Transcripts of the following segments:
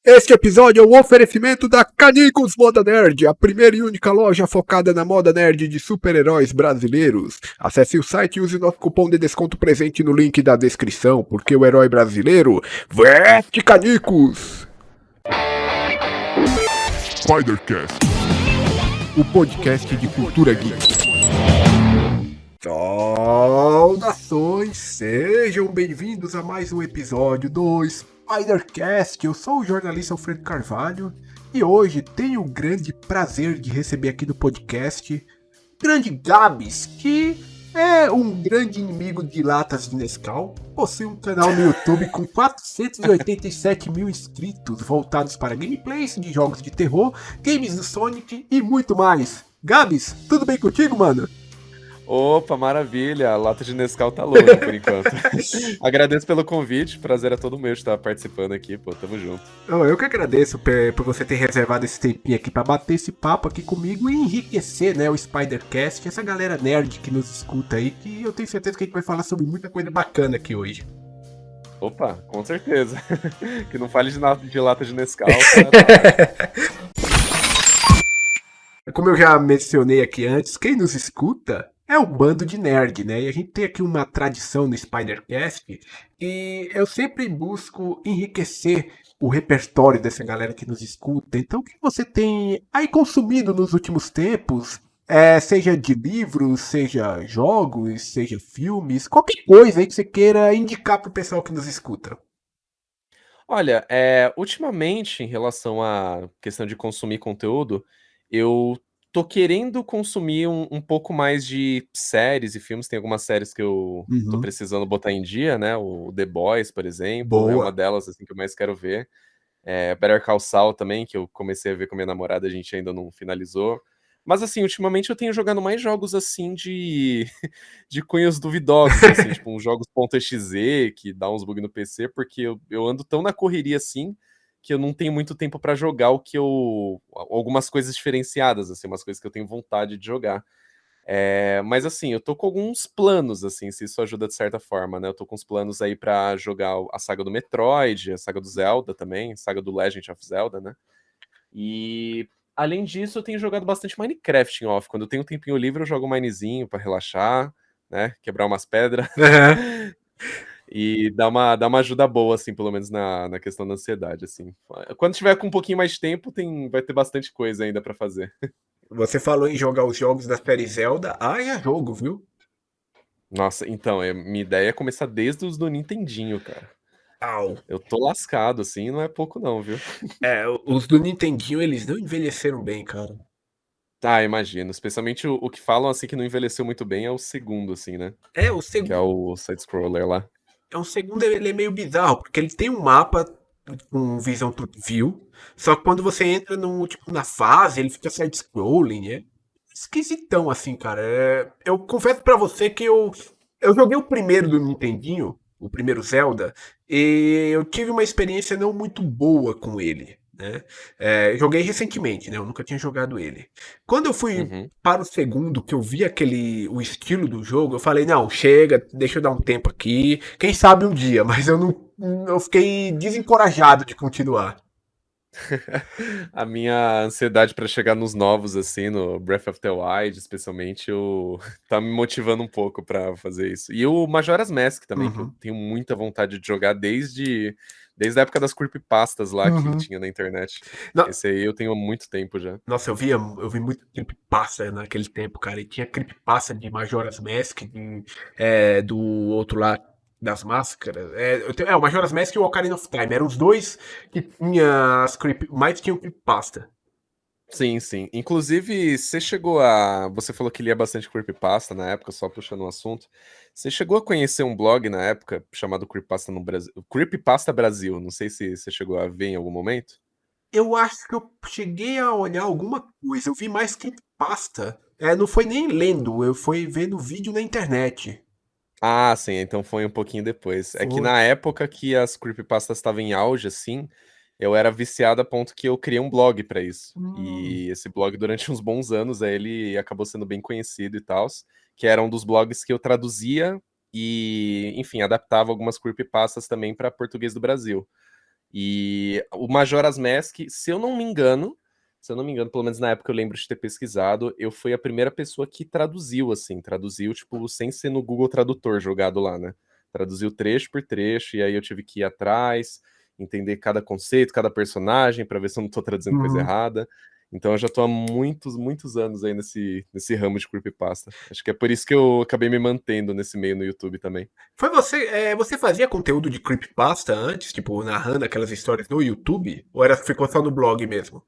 Este episódio é um oferecimento da Canicos Moda Nerd, a primeira e única loja focada na moda nerd de super-heróis brasileiros. Acesse o site e use o nosso cupom de desconto presente no link da descrição, porque o herói brasileiro veste Canicos! Spidercast, O podcast de cultura geek. Saudações, sejam bem-vindos a mais um episódio do Spidercast. Eu sou o jornalista Alfredo Carvalho e hoje tenho o grande prazer de receber aqui no podcast o grande Gabs, que é um grande inimigo de latas de Nescau, possui um canal no YouTube com 487 mil inscritos voltados para gameplays de jogos de terror, games do Sonic e muito mais. Gabs, tudo bem contigo, mano? Opa, maravilha! A lata de Nescau tá longe por enquanto. Agradeço pelo convite, prazer é todo meu de estar participando aqui, pô, tamo junto. Eu que agradeço por você ter reservado esse tempinho aqui pra bater esse papo aqui comigo e enriquecer, né, o Spidercast, essa galera nerd que nos escuta aí, que eu tenho certeza que a gente vai falar sobre muita coisa bacana aqui hoje. Opa, com certeza. Que não fale de lata de Nescau. Tá? Como eu já mencionei aqui antes, quem nos escuta é um bando de nerd, né? E a gente tem aqui uma tradição no Spidercast e eu sempre busco enriquecer o repertório dessa galera que nos escuta. Então, o que você tem aí consumido nos últimos tempos? Seja de livros, seja jogos, seja filmes, qualquer coisa aí que você queira indicar pro pessoal que nos escuta. Olha, ultimamente, em relação à questão de consumir conteúdo, eu tô querendo consumir um pouco mais de séries e filmes. Tem algumas séries que eu tô Uhum. precisando botar em dia, né? O The Boys, por exemplo, é uma Boa. delas assim, que eu mais quero ver. Better Call Saul também, que eu comecei a ver com a minha namorada, a gente ainda não finalizou. Mas assim, ultimamente eu tenho jogado mais jogos assim de de cunhos duvidosos, assim, tipo uns jogos .exe, que dá uns bugs no PC, porque eu ando tão na correria assim, que eu não tenho muito tempo pra jogar algumas coisas diferenciadas, assim, umas coisas que eu tenho vontade de jogar. Mas assim, eu tô com alguns planos, assim, se isso ajuda de certa forma, né? Eu tô com uns planos aí pra jogar a saga do Metroid, a saga do Zelda também, a saga do Legend of Zelda, né? E além disso, eu tenho jogado bastante Minecraft em off. Quando eu tenho um tempinho livre, eu jogo um Minezinho pra relaxar, né? Quebrar umas pedras. Uhum. E dá uma ajuda boa, assim, pelo menos na questão da ansiedade, assim. Quando tiver com um pouquinho mais de tempo, vai ter bastante coisa ainda pra fazer. Você falou em jogar os jogos da série Zelda. É jogo, viu? Nossa, então, minha ideia é começar desde os do Nintendinho, cara. Au. Eu tô lascado, assim, não é pouco não, viu? Os do Nintendinho, eles não envelheceram bem, cara. Ah, imagino. Especialmente o que falam, assim, que não envelheceu muito bem é o segundo, assim, né? O Que é segundo, o side-scroller lá. ele é meio bizarro, porque ele tem um mapa com visão trip view, só que quando você entra no, tipo, na fase, ele fica side-scrolling, é esquisitão, assim, cara. Eu confesso pra você que eu joguei o primeiro do Nintendinho, o primeiro Zelda, e eu tive uma experiência não muito boa com ele, né? Joguei recentemente, né? Eu nunca tinha jogado ele. Quando eu fui Uhum. para o segundo, que eu vi o estilo do jogo, eu falei, não, chega, deixa eu dar um tempo aqui, quem sabe um dia, mas eu fiquei desencorajado de continuar. A minha ansiedade pra chegar nos novos, assim, no Breath of the Wild, especialmente, tá me motivando um pouco pra fazer isso. E o Majora's Mask também, que eu Uhum. tenho muita vontade de jogar desde a época das creepypastas lá que Uhum. tinha na internet. Não, Esse aí eu tenho há muito tempo já. nossa, eu vi muito creepypasta naquele tempo, cara. E tinha creepypasta de Majora's Mask, do outro lá das máscaras. O Majora's Mask e o Ocarina of Time. Eram os dois que mais tinham creepypasta. Sim, sim. Inclusive, Você falou que lia bastante creepypasta na época, só puxando um assunto. Você chegou a conhecer um blog na época chamado Creepypasta no Brasil, Creepypasta Brasil. Não sei se você chegou a ver em algum momento. Eu acho que eu cheguei a olhar alguma coisa. Eu vi mais creepypasta. Não foi nem lendo, eu fui vendo vídeo na internet. Ah, sim, então foi um pouquinho depois. É que Foi. na época que as creepypastas estavam em auge, assim, eu era viciado a ponto que eu criei um blog pra isso. Hum. E esse blog, durante uns bons anos, aí ele acabou sendo bem conhecido e tal, que era um dos blogs que eu traduzia e, enfim, adaptava algumas creepypastas também para português do Brasil. E o Majora's Mask, se eu não me engano, pelo menos na época eu lembro de ter pesquisado, eu fui a primeira pessoa que traduziu, assim, traduziu, tipo, sem ser no Google Tradutor jogado lá, né? Traduziu trecho por trecho, e aí eu tive que ir atrás, entender cada conceito, cada personagem, pra ver se eu não tô traduzindo coisa Uhum. errada. Então eu já tô há muitos, muitos anos aí nesse ramo de creepypasta. Acho que é por isso que eu acabei me mantendo nesse meio no YouTube também. Foi você, você fazia conteúdo de creepypasta antes, tipo, narrando aquelas histórias no YouTube? Ou ficou só no blog mesmo?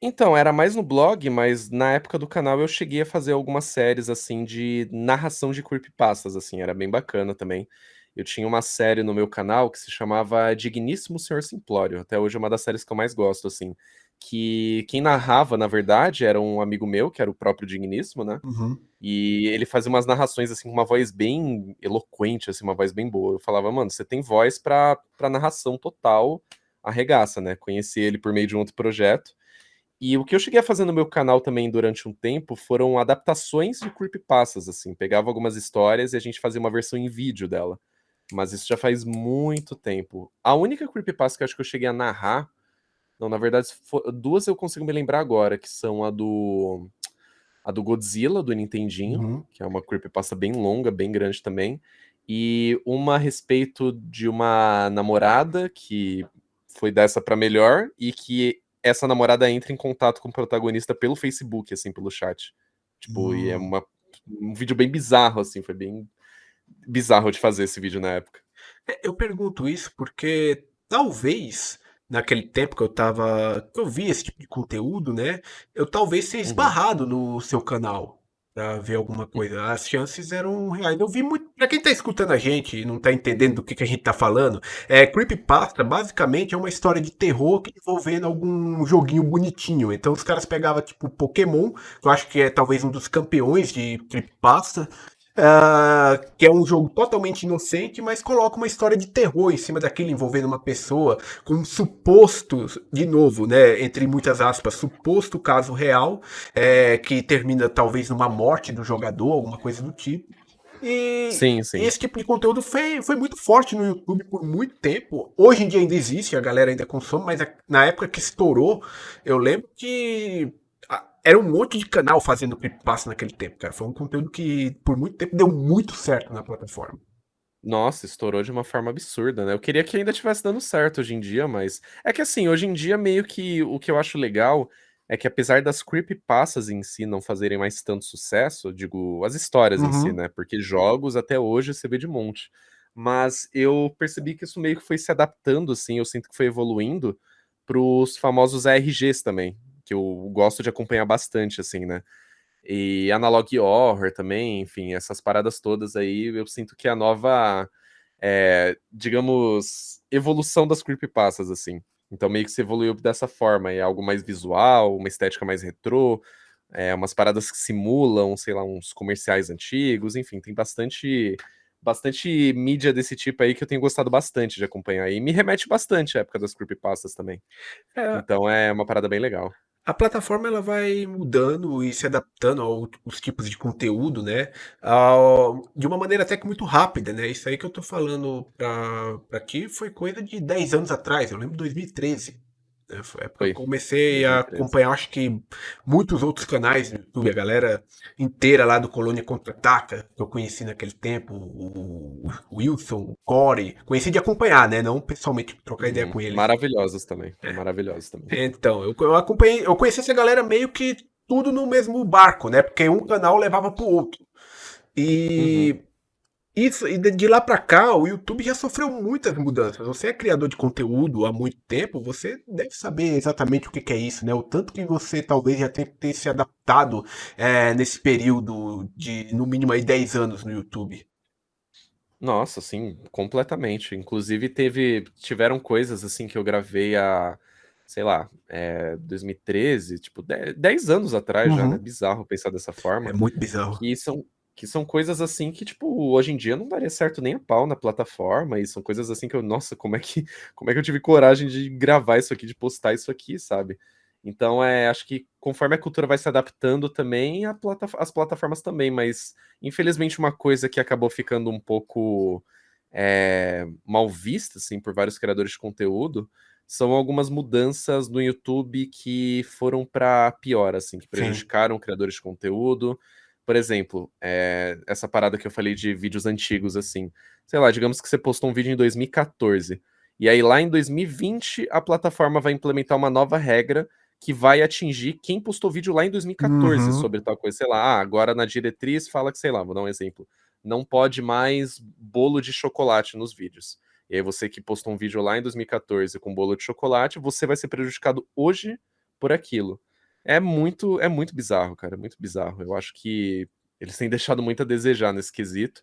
Então, era mais no blog, mas na época do canal eu cheguei a fazer algumas séries, assim, de narração de creepypastas, assim, era bem bacana também. Eu tinha uma série no meu canal que se chamava Digníssimo Senhor Simplório, até hoje é uma das séries que eu mais gosto, assim, que quem narrava, na verdade, era um amigo meu, que era o próprio Digníssimo, né? Uhum. E ele fazia umas narrações, assim, com uma voz bem eloquente, assim, uma voz bem boa. Eu falava, mano, você tem voz pra narração total, arregaça, né? Conheci ele por meio de um outro projeto. E o que eu cheguei a fazer no meu canal também durante um tempo foram adaptações de creepypastas, assim. Pegava algumas histórias e a gente fazia uma versão em vídeo dela. Mas isso já faz muito tempo. A única creepypasta que eu acho que eu cheguei a narrar. Não, na verdade, duas eu consigo me lembrar agora, que são a do Godzilla, do Nintendinho, Uhum. que é uma creepypasta bem longa, bem grande também. E uma a respeito de uma namorada que foi dessa pra melhor e que essa namorada entra em contato com o protagonista pelo Facebook, assim, pelo chat. Tipo, e é Hum. um vídeo bem bizarro, assim, foi bem bizarro de fazer esse vídeo na época. Eu pergunto isso porque talvez naquele tempo que eu vi esse tipo de conteúdo, né? Eu talvez tenha Uhum. esbarrado no seu canal pra ver alguma coisa. As chances eram reais. Eu vi muito. Pra quem tá escutando a gente e não tá entendendo do que a gente tá falando, Creepypasta basicamente é uma história de terror que envolvendo algum joguinho bonitinho. Então os caras pegavam tipo Pokémon, que eu acho que é talvez um dos campeões de Creepypasta. Que é um jogo totalmente inocente, mas coloca uma história de terror em cima daquilo, envolvendo uma pessoa com um suposto, de novo, né, entre muitas aspas, suposto caso real, que termina talvez numa morte do jogador, alguma coisa do tipo. E Sim, sim. esse tipo de conteúdo foi muito forte no YouTube por muito tempo. Hoje em dia ainda existe, a galera ainda consome, mas na época que estourou, eu lembro que era um monte de canal fazendo creepypasta naquele tempo, cara. Foi um conteúdo que por muito tempo deu muito certo na plataforma. Nossa, estourou de uma forma absurda, né? Eu queria que ainda tivesse dando certo hoje em dia, mas é que assim, hoje em dia meio que o que eu acho legal é que apesar das creepypastas em si não fazerem mais tanto sucesso, eu digo, as histórias em si, Uhum. né? Porque jogos até hoje você vê de monte. Mas eu percebi que isso meio que foi se adaptando, assim, eu sinto que foi evoluindo pros famosos ARGs também, que eu gosto de acompanhar bastante, assim, né? E Analog Horror também, enfim, essas paradas todas aí, eu sinto que é a nova, digamos, evolução das creepypastas, assim. Então meio que se evoluiu dessa forma, é algo mais visual, uma estética mais retrô, umas paradas que simulam, sei lá, uns comerciais antigos, enfim, tem bastante mídia desse tipo aí que eu tenho gostado bastante de acompanhar. E me remete bastante à época das creepypastas também. É, Então é uma parada bem legal. a plataforma ela vai mudando e se adaptando aos tipos de conteúdo, né? De uma maneira até que muito rápida, né? Isso aí que eu tô falando pra ti foi coisa de 10 anos atrás, eu lembro de 2013. Né? Foi a época que eu Foi, comecei a 2013. acompanhar, acho que muitos outros canais do YouTube, a galera inteira lá do Colônia Contra-Ataca, que eu conheci naquele tempo, o Wilson, o Corey, conheci de acompanhar, né? Não pessoalmente trocar ideia Uhum. com eles. Maravilhosos também. Maravilhosos também. Então, eu acompanhei, eu conheci essa galera meio que tudo no mesmo barco, né? Porque um canal levava pro outro. Uhum. E isso, e de lá pra cá, o YouTube já sofreu muitas mudanças. Você é criador de conteúdo há muito tempo, você deve saber exatamente o que é isso, né? O tanto que você talvez já tenha que ter se adaptado nesse período de, no mínimo, aí 10 anos no YouTube. Nossa, sim, completamente. Inclusive, tiveram coisas assim que eu gravei sei lá, 2013, tipo, 10 anos atrás já, né? Uhum. Bizarro pensar dessa É forma. muito bizarro. Que são, que são coisas assim que, tipo, hoje em dia não daria certo nem a pau na plataforma. E são coisas assim que eu, nossa, como é que eu tive coragem de gravar isso aqui, de postar isso aqui, sabe? Então, acho que conforme a cultura vai se adaptando também, as plataformas também, mas infelizmente uma coisa que acabou ficando um pouco mal vista, assim, por vários criadores de conteúdo, são algumas mudanças no YouTube que foram para pior, assim, que Sim. prejudicaram criadores de conteúdo. Por exemplo, essa parada que eu falei de vídeos antigos, assim. Sei lá, digamos que você postou um vídeo em 2014. E aí, lá em 2020, a plataforma vai implementar uma nova regra que vai atingir quem postou vídeo lá em 2014 Uhum. sobre tal coisa. Sei lá, agora na diretriz fala que, sei lá, vou dar um exemplo. Não pode mais bolo de chocolate nos vídeos. E aí você que postou um vídeo lá em 2014 com bolo de chocolate, você vai ser prejudicado hoje por aquilo. É muito bizarro, cara, é muito bizarro. Eu acho que eles têm deixado muito a desejar nesse quesito.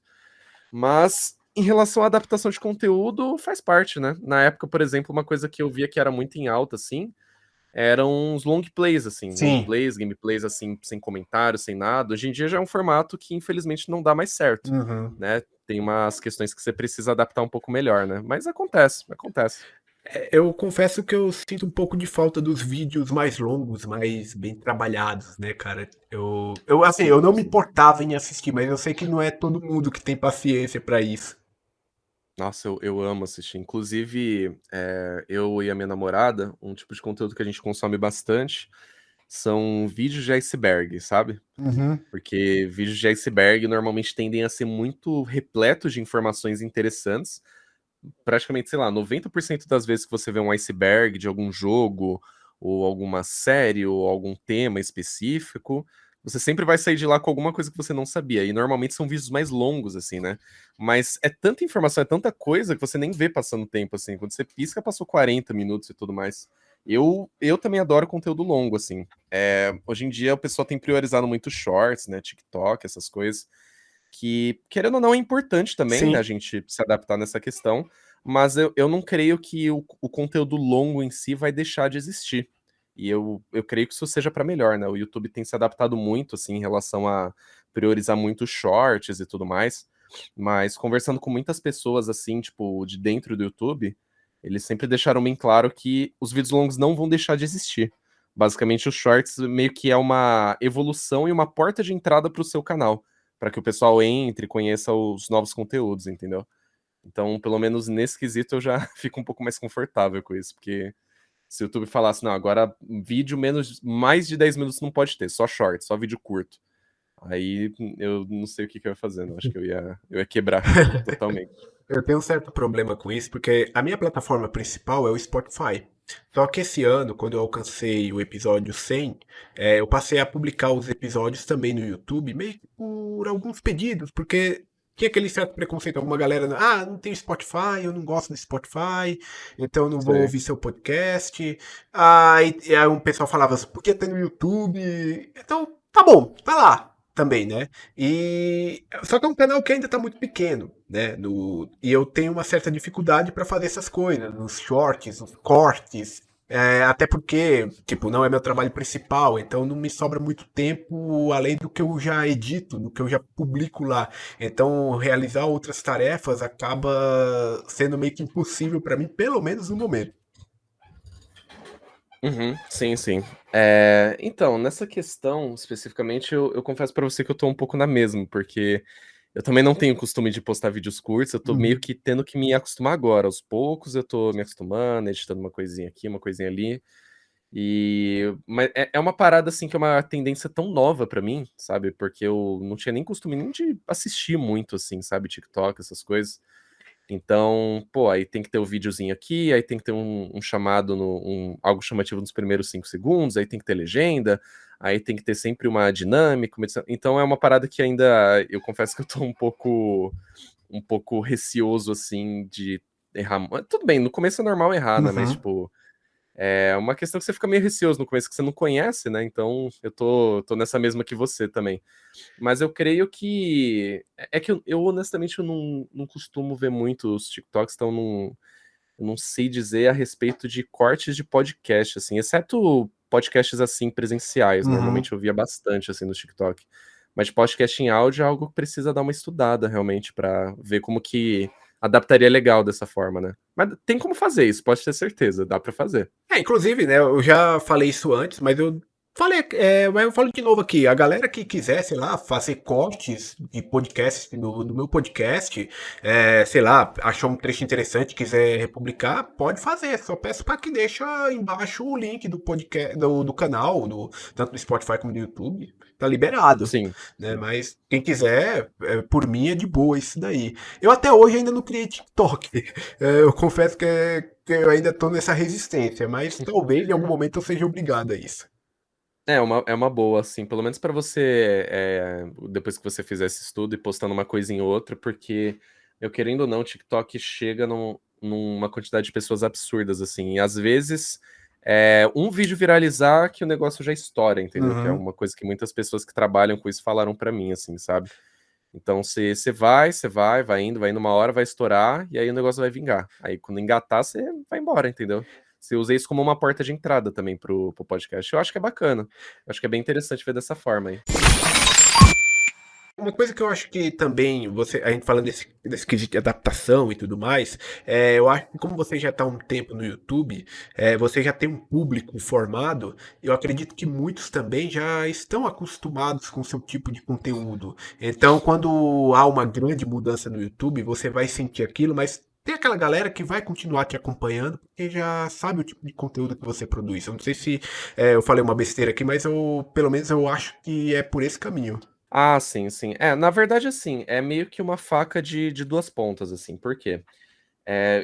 Mas em relação à adaptação de conteúdo, faz parte, né? Na época, por exemplo, uma coisa que eu via que era muito em alta, assim, eram os long plays, assim, long Sim. plays, gameplays, assim, sem comentário, sem nada. Hoje em dia já é um formato que, infelizmente, não dá mais certo, Uhum. né? Tem umas questões que você precisa adaptar um pouco melhor, né? Mas acontece, acontece. Eu confesso que eu sinto um pouco de falta dos vídeos mais longos, mais bem trabalhados, né, cara? Assim, eu Sim, não me sim. importava em assistir, mas eu sei que não é todo mundo que tem paciência pra isso. Nossa, eu amo assistir. Inclusive, eu e a minha namorada, um tipo de conteúdo que a gente consome bastante são vídeos de iceberg, sabe? Uhum. Porque vídeos de iceberg normalmente tendem a ser muito repletos de informações interessantes. Praticamente, sei lá, 90% das vezes que você vê um iceberg de algum jogo, ou alguma série, ou algum tema específico, você sempre vai sair de lá com alguma coisa que você não sabia. E normalmente são vídeos mais longos, assim, né? Mas é tanta informação, é tanta coisa que você nem vê passando tempo, assim. Quando você pisca, passou 40 minutos e tudo mais. Eu também adoro conteúdo longo, assim. Hoje em dia o pessoal tem priorizado muito shorts, né? TikTok, essas coisas que, querendo ou não, é importante também, né, Sim. a gente se adaptar nessa questão, mas eu não creio que o conteúdo longo em si vai deixar de existir. E eu creio que isso seja para melhor, né? O YouTube tem se adaptado muito, assim, em relação a priorizar muito shorts e tudo mais, mas conversando com muitas pessoas, assim, tipo, de dentro do YouTube, eles sempre deixaram bem claro que os vídeos longos não vão deixar de existir. Basicamente, os shorts meio que é uma evolução e uma porta de entrada para o seu canal para que o pessoal entre e conheça os novos conteúdos, entendeu? Então, pelo menos nesse quesito, eu já fico um pouco mais confortável com isso, porque se o YouTube falasse, não, agora vídeo mais de 10 minutos não pode ter, só short, só vídeo curto. Aí eu não sei o que eu ia fazer, não. Acho que eu ia quebrar totalmente. Eu tenho um certo problema com isso, porque a minha plataforma principal é o Spotify. Só que esse ano, quando eu alcancei o episódio 100, eu passei a publicar os episódios também no YouTube, meio que por alguns pedidos, porque tinha aquele certo preconceito. Alguma galera, não tem Spotify, eu não gosto do Spotify, então eu não vou Sei. ouvir seu podcast. E aí um pessoal falava, por que tá no YouTube? Então, tá bom, tá lá também, né? E só que é um canal que ainda está muito pequeno, né? E eu tenho uma certa dificuldade para fazer essas coisas, nos shorts, nos cortes, até porque, tipo, não é meu trabalho principal, então não me sobra muito tempo além do que eu já edito, do que eu já publico lá. Então, realizar outras tarefas acaba sendo meio que impossível para mim, pelo menos no momento. Uhum, sim, sim. Então, nessa questão, especificamente, eu confesso pra você que eu tô um pouco na mesma, porque eu também não tenho costume de postar vídeos curtos, eu tô meio Uhum. que tendo que me acostumar agora. Aos poucos eu tô me acostumando, editando uma coisinha aqui, uma coisinha ali. Mas é uma parada, assim, que é uma tendência tão nova pra mim, sabe? Porque eu não tinha nem costume nem de assistir muito, assim, sabe? TikTok, essas coisas. Então, pô, aí tem que ter o videozinho aqui, aí tem que ter um chamado, algo chamativo nos primeiros 5 segundos, aí tem que ter legenda, aí tem que ter sempre uma dinâmica, uma edição. Então é uma parada que ainda, eu confesso que eu tô um pouco receoso, assim, de errar. Tudo bem, no começo é normal errar, né? Mas, Uhum. tipo, é uma questão que você fica meio receoso no começo, que você não conhece, né? Então eu tô nessa mesma que você também. Mas eu creio que. É que eu honestamente eu não costumo ver muito os TikToks, então eu não sei dizer a respeito de cortes de podcast, assim, exceto podcasts assim presenciais. Uhum. Normalmente eu via bastante assim no TikTok. Mas de podcast em áudio é algo que precisa dar uma estudada realmente pra ver como que adaptaria legal dessa forma, né? Mas tem como fazer isso, pode ter certeza, dá pra fazer. Inclusive, né, eu já falei isso antes, mas eu Mas eu falo de novo aqui, a galera que quiser, sei lá, fazer cortes de podcasts do meu podcast, sei lá, achou um trecho interessante, quiser republicar, pode fazer. Só peço para que deixa embaixo o link do podcast, do canal, tanto do Spotify como do YouTube. Tá liberado, Sim, né? sim. Mas quem quiser, por mim é de boa isso daí. Eu até hoje ainda não criei TikTok. Eu confesso que eu ainda tô nessa resistência, mas talvez em algum momento eu seja obrigado a isso. É uma boa, assim, pelo menos pra você, depois que você fizer esse estudo e postando uma coisa em outra, porque, eu querendo ou não, o TikTok chega numa quantidade de pessoas absurdas, assim, e às vezes, um vídeo viralizar que o negócio já estoura, entendeu? Que é Uhum. uma coisa que muitas pessoas que trabalham com isso falaram pra mim, assim, sabe? Então, você vai indo, uma hora vai estourar, e aí o negócio vai vingar. Aí, quando engatar, você vai embora, entendeu? Você usa isso como uma porta de entrada também pro podcast. Eu acho que é bacana. Eu acho que é bem interessante ver dessa forma aí. Uma coisa que eu acho que também, a gente falando desse quesito de adaptação e tudo mais, eu acho que como você já está há um tempo no YouTube, você já tem um público formado, eu acredito que muitos também já estão acostumados com o seu tipo de conteúdo. Então, quando há uma grande mudança no YouTube, você vai sentir aquilo, mas tem aquela galera que vai continuar te acompanhando porque já sabe o tipo de conteúdo que você produz. Eu não sei se eu falei uma besteira aqui, mas pelo menos eu acho que é por esse caminho. Ah, sim, sim. Na verdade, assim, é meio que uma faca de duas pontas, assim. Por quê?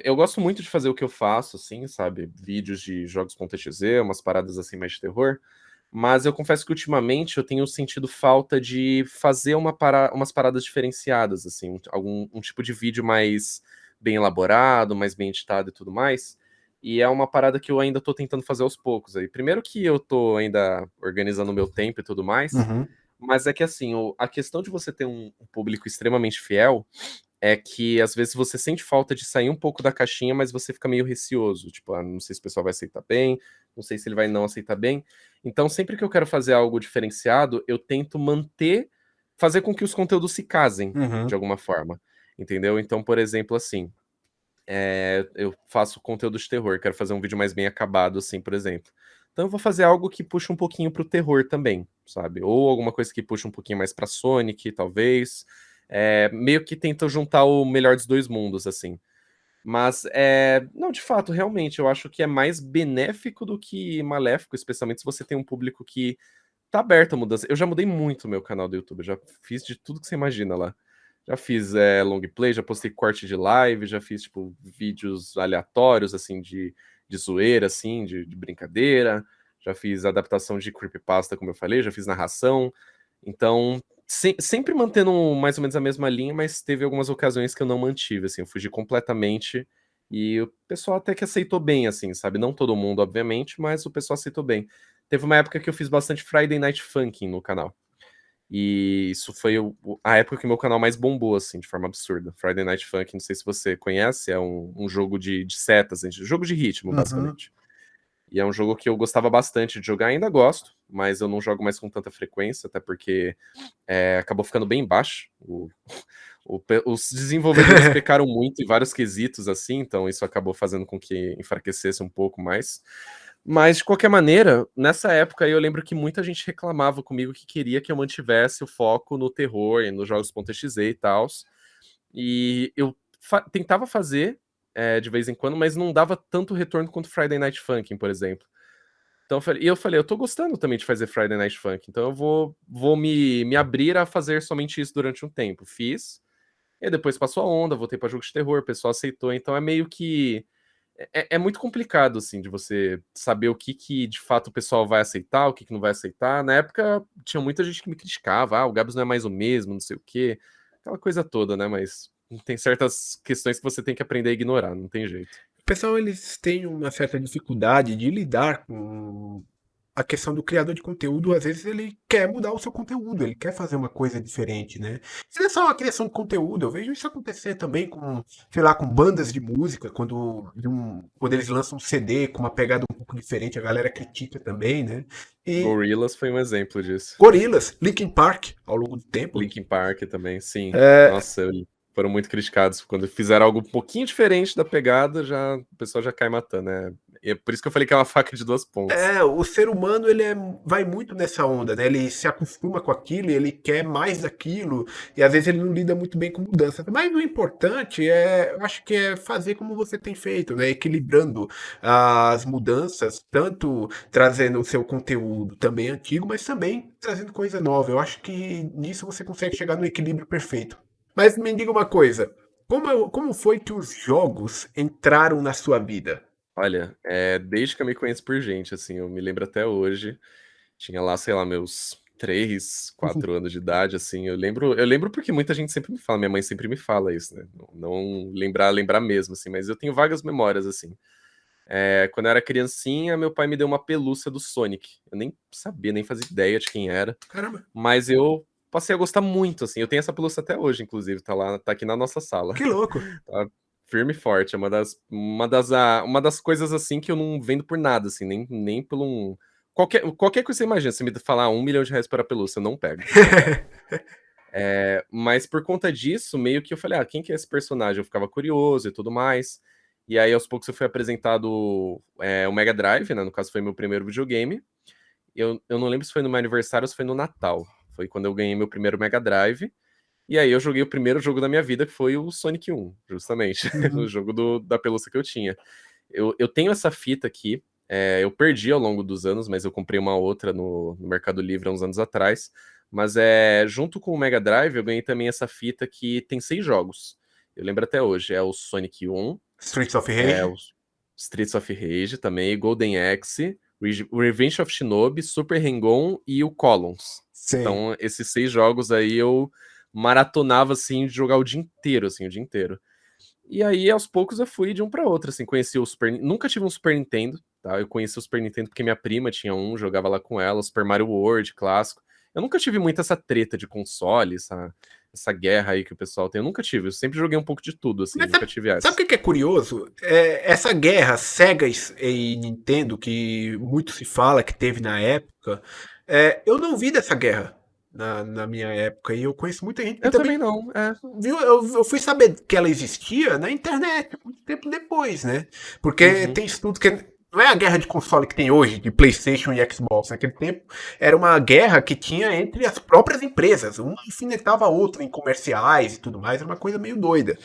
Eu gosto muito de fazer o que eu faço, assim, sabe? Vídeos de jogos.exe, umas paradas assim mais de terror. Mas eu confesso que ultimamente eu tenho sentido falta de fazer umas paradas diferenciadas, assim, um tipo de vídeo mais bem elaborado, mais bem editado e tudo mais. E é uma parada que eu ainda tô tentando fazer aos poucos aí. Primeiro que eu tô ainda organizando o meu tempo e tudo mais, Uhum. mas é que assim, a questão de você ter um público extremamente fiel é que às vezes você sente falta de sair um pouco da caixinha, mas você fica meio receoso, tipo, não sei se o pessoal vai aceitar bem, não sei se ele vai não aceitar bem. Então, sempre que eu quero fazer algo diferenciado, eu tento fazer com que os conteúdos se casem de Uhum. alguma forma, entendeu? Então, por exemplo, assim, eu faço conteúdo de terror, quero fazer um vídeo mais bem acabado, assim, por exemplo. Então, eu vou fazer algo que puxa um pouquinho pro terror também, sabe? Ou alguma coisa que puxa um pouquinho mais pra Sonic, talvez. Meio que tenta juntar o melhor dos dois mundos, assim. Mas, não, de fato, realmente, eu acho que é mais benéfico do que maléfico, especialmente se você tem um público que tá aberto a mudança. Eu já mudei muito o meu canal do YouTube, eu já fiz de tudo que você imagina lá. Já fiz long play, já postei corte de live, já fiz, tipo, vídeos aleatórios, assim, de zoeira, assim, de brincadeira. Já fiz adaptação de creepypasta, como eu falei, já fiz narração. Então, sempre mantendo mais ou menos a mesma linha, mas teve algumas ocasiões que eu não mantive, assim, eu fugi completamente e o pessoal até que aceitou bem, assim, sabe? Não todo mundo, obviamente, mas o pessoal aceitou bem. Teve uma época que eu fiz bastante Friday Night Funkin' no canal. E isso foi a época que meu canal mais bombou, assim, de forma absurda. Friday Night Funkin', não sei se você conhece, é um jogo de setas, jogo de ritmo, Uhum. basicamente. E é um jogo que eu gostava bastante de jogar, ainda gosto, mas eu não jogo mais com tanta frequência, até porque acabou ficando bem baixo. Os desenvolvedores pecaram muito em vários quesitos, assim, então isso acabou fazendo com que enfraquecesse um pouco mais. Mas, de qualquer maneira, nessa época eu lembro que muita gente reclamava comigo que queria que eu mantivesse o foco no terror e nos jogos.exe e tal. E eu tentava fazer de vez em quando, mas não dava tanto retorno quanto Friday Night Funkin', por exemplo. Então eu tô gostando também de fazer Friday Night Funkin', então eu vou me abrir a fazer somente isso durante um tempo. Fiz, e depois passou a onda, voltei pra jogo de terror, o pessoal aceitou, então é meio que é muito complicado, assim, de você saber o que de fato o pessoal vai aceitar, o que não vai aceitar. Na época, tinha muita gente que me criticava, o Gabs não é mais o mesmo, não sei o quê, aquela coisa toda, né? Mas tem certas questões que você tem que aprender a ignorar, não tem jeito. O pessoal, eles têm uma certa dificuldade de lidar com a questão do criador de conteúdo. Às vezes ele quer mudar o seu conteúdo, ele quer fazer uma coisa diferente, né? Isso não é só uma criação de conteúdo, eu vejo isso acontecer também com, sei lá, com bandas de música, quando eles lançam um CD com uma pegada um pouco diferente, a galera critica também, né? E Gorillaz foi um exemplo disso. Gorillaz, Linkin Park, ao longo do tempo. Linkin Park também, sim. É, Nossa, foram muito criticados. Quando fizeram algo um pouquinho diferente da pegada, já, o pessoal já cai matando. E é por isso que eu falei que é uma faca de duas pontas. O ser humano vai muito nessa onda, né? Ele se acostuma com aquilo, e ele quer mais daquilo, e às vezes ele não lida muito bem com mudanças. Mas o importante eu acho que é fazer como você tem feito, né? Equilibrando as mudanças, tanto trazendo o seu conteúdo também antigo, mas também trazendo coisa nova. Eu acho que nisso você consegue chegar no equilíbrio perfeito. Mas me diga uma coisa, como foi que os jogos entraram na sua vida? Olha, desde que eu me conheço por gente, assim, eu me lembro até hoje, tinha lá, sei lá, meus 3, 4 anos de idade, assim, eu lembro porque muita gente sempre me fala, minha mãe sempre me fala isso, né, não lembrar mesmo, assim, mas eu tenho vagas memórias, assim. Quando eu era criancinha, meu pai me deu uma pelúcia do Sonic, eu nem sabia, nem fazia ideia de quem era, Caramba, mas eu passei a gostar muito, assim, eu tenho essa pelúcia até hoje, inclusive, tá aqui na nossa sala. que louco! Tá firme e forte. É uma das coisas assim que eu não vendo por nada, assim, nem por um. Qualquer coisa que você imagina, você me falar R$ 1 milhão para pelúcia, eu não pego, não pego. Mas por conta disso, meio que eu falei, quem que é esse personagem? Eu ficava curioso e tudo mais. E aí, aos poucos, eu fui apresentado o Mega Drive, né? No caso, foi meu primeiro videogame. Eu não lembro se foi no meu aniversário ou se foi no Natal. Foi quando eu ganhei meu primeiro Mega Drive. E aí eu joguei o primeiro jogo da minha vida, que foi o Sonic 1, justamente. O Uhum. jogo da pelúcia que eu tinha. Eu tenho essa fita aqui. Eu perdi ao longo dos anos, mas eu comprei uma outra no Mercado Livre há uns anos atrás. Mas junto com o Mega Drive, eu ganhei também essa fita que tem 6 jogos. Eu lembro até hoje. É o Sonic 1, Streets of o Rage? Streets of Rage também, Golden Axe, Revenge of Shinobi, Super Hang-On e o Columns. Sei. Então, esses 6 jogos aí eu maratonava, assim, de jogar o dia inteiro, assim, o dia inteiro. E aí, aos poucos, eu fui de um para outro, assim, conheci o Nunca tive um Super Nintendo, tá? Eu conheci o Super Nintendo porque minha prima tinha um, jogava lá com ela, Super Mario World, clássico. Eu nunca tive muito essa treta de console, essa guerra aí que o pessoal tem. Eu nunca tive, eu sempre joguei um pouco de tudo, assim, Mas nunca tive sabe o essa. que que é curioso? Essa guerra Sega e Nintendo, que muito se fala que teve na época, eu não vi dessa guerra na minha época. E eu conheço muita gente que Eu também também não, viu. Eu fui saber que ela existia na internet, muito tempo depois, né? Porque Uhum. tem estudo que não é a guerra de console que tem hoje, de PlayStation e Xbox. Naquele tempo era uma guerra que tinha entre as próprias empresas. Uma alfinetava a outra em comerciais e tudo mais. Era uma coisa meio doida.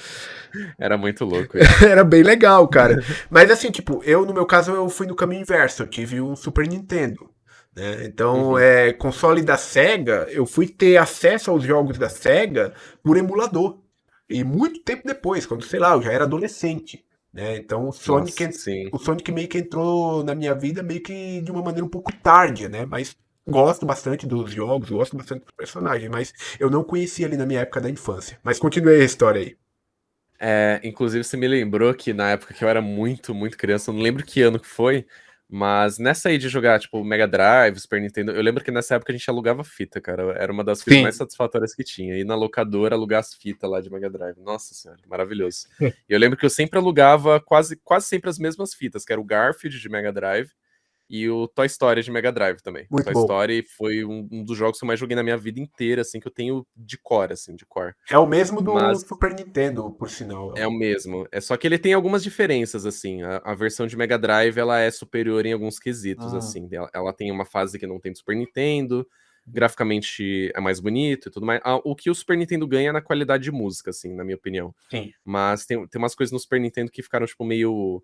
Era muito louco isso. Era bem legal, cara. Mas assim, tipo, no meu caso, eu fui no caminho inverso. Eu tive um Super Nintendo. Né? Então, Uhum. console da Sega, eu fui ter acesso aos jogos da Sega por emulador. E muito tempo depois, quando, sei lá, eu já era adolescente. Né? Então, Nossa, sim. o Sonic meio que entrou na minha vida meio que de uma maneira um pouco tardia, né? Mas gosto bastante dos jogos, gosto bastante dos personagens, mas eu não conhecia ali na minha época da infância. Mas continue a história aí. Inclusive, você me lembrou que na época que eu era muito, muito criança, eu não lembro que ano que foi, mas nessa aí de jogar, tipo, Mega Drive, Super Nintendo, eu lembro que nessa época a gente alugava fita, cara. Era uma das coisas mais Sim. satisfatórias que tinha. Ir na locadora alugar as fitas lá de Mega Drive. Nossa senhora, maravilhoso. E eu lembro que eu sempre alugava quase sempre as mesmas fitas, que era o Garfield de Mega Drive e o Toy Story de Mega Drive também. Muito Toy bom. Story foi um dos jogos que eu mais joguei na minha vida inteira, assim, que eu tenho de cor, assim, de cor. É o mesmo do Mas Super Nintendo, por sinal. é o mesmo. É só que ele tem algumas diferenças, assim. A versão de Mega Drive, ela é superior em alguns quesitos, Hum, assim. Ela tem uma fase que não tem do Super Nintendo, graficamente é mais bonito e tudo mais. O que o Super Nintendo ganha é na qualidade de música, assim, na minha opinião. sim. Mas tem umas coisas no Super Nintendo que ficaram, tipo, meio...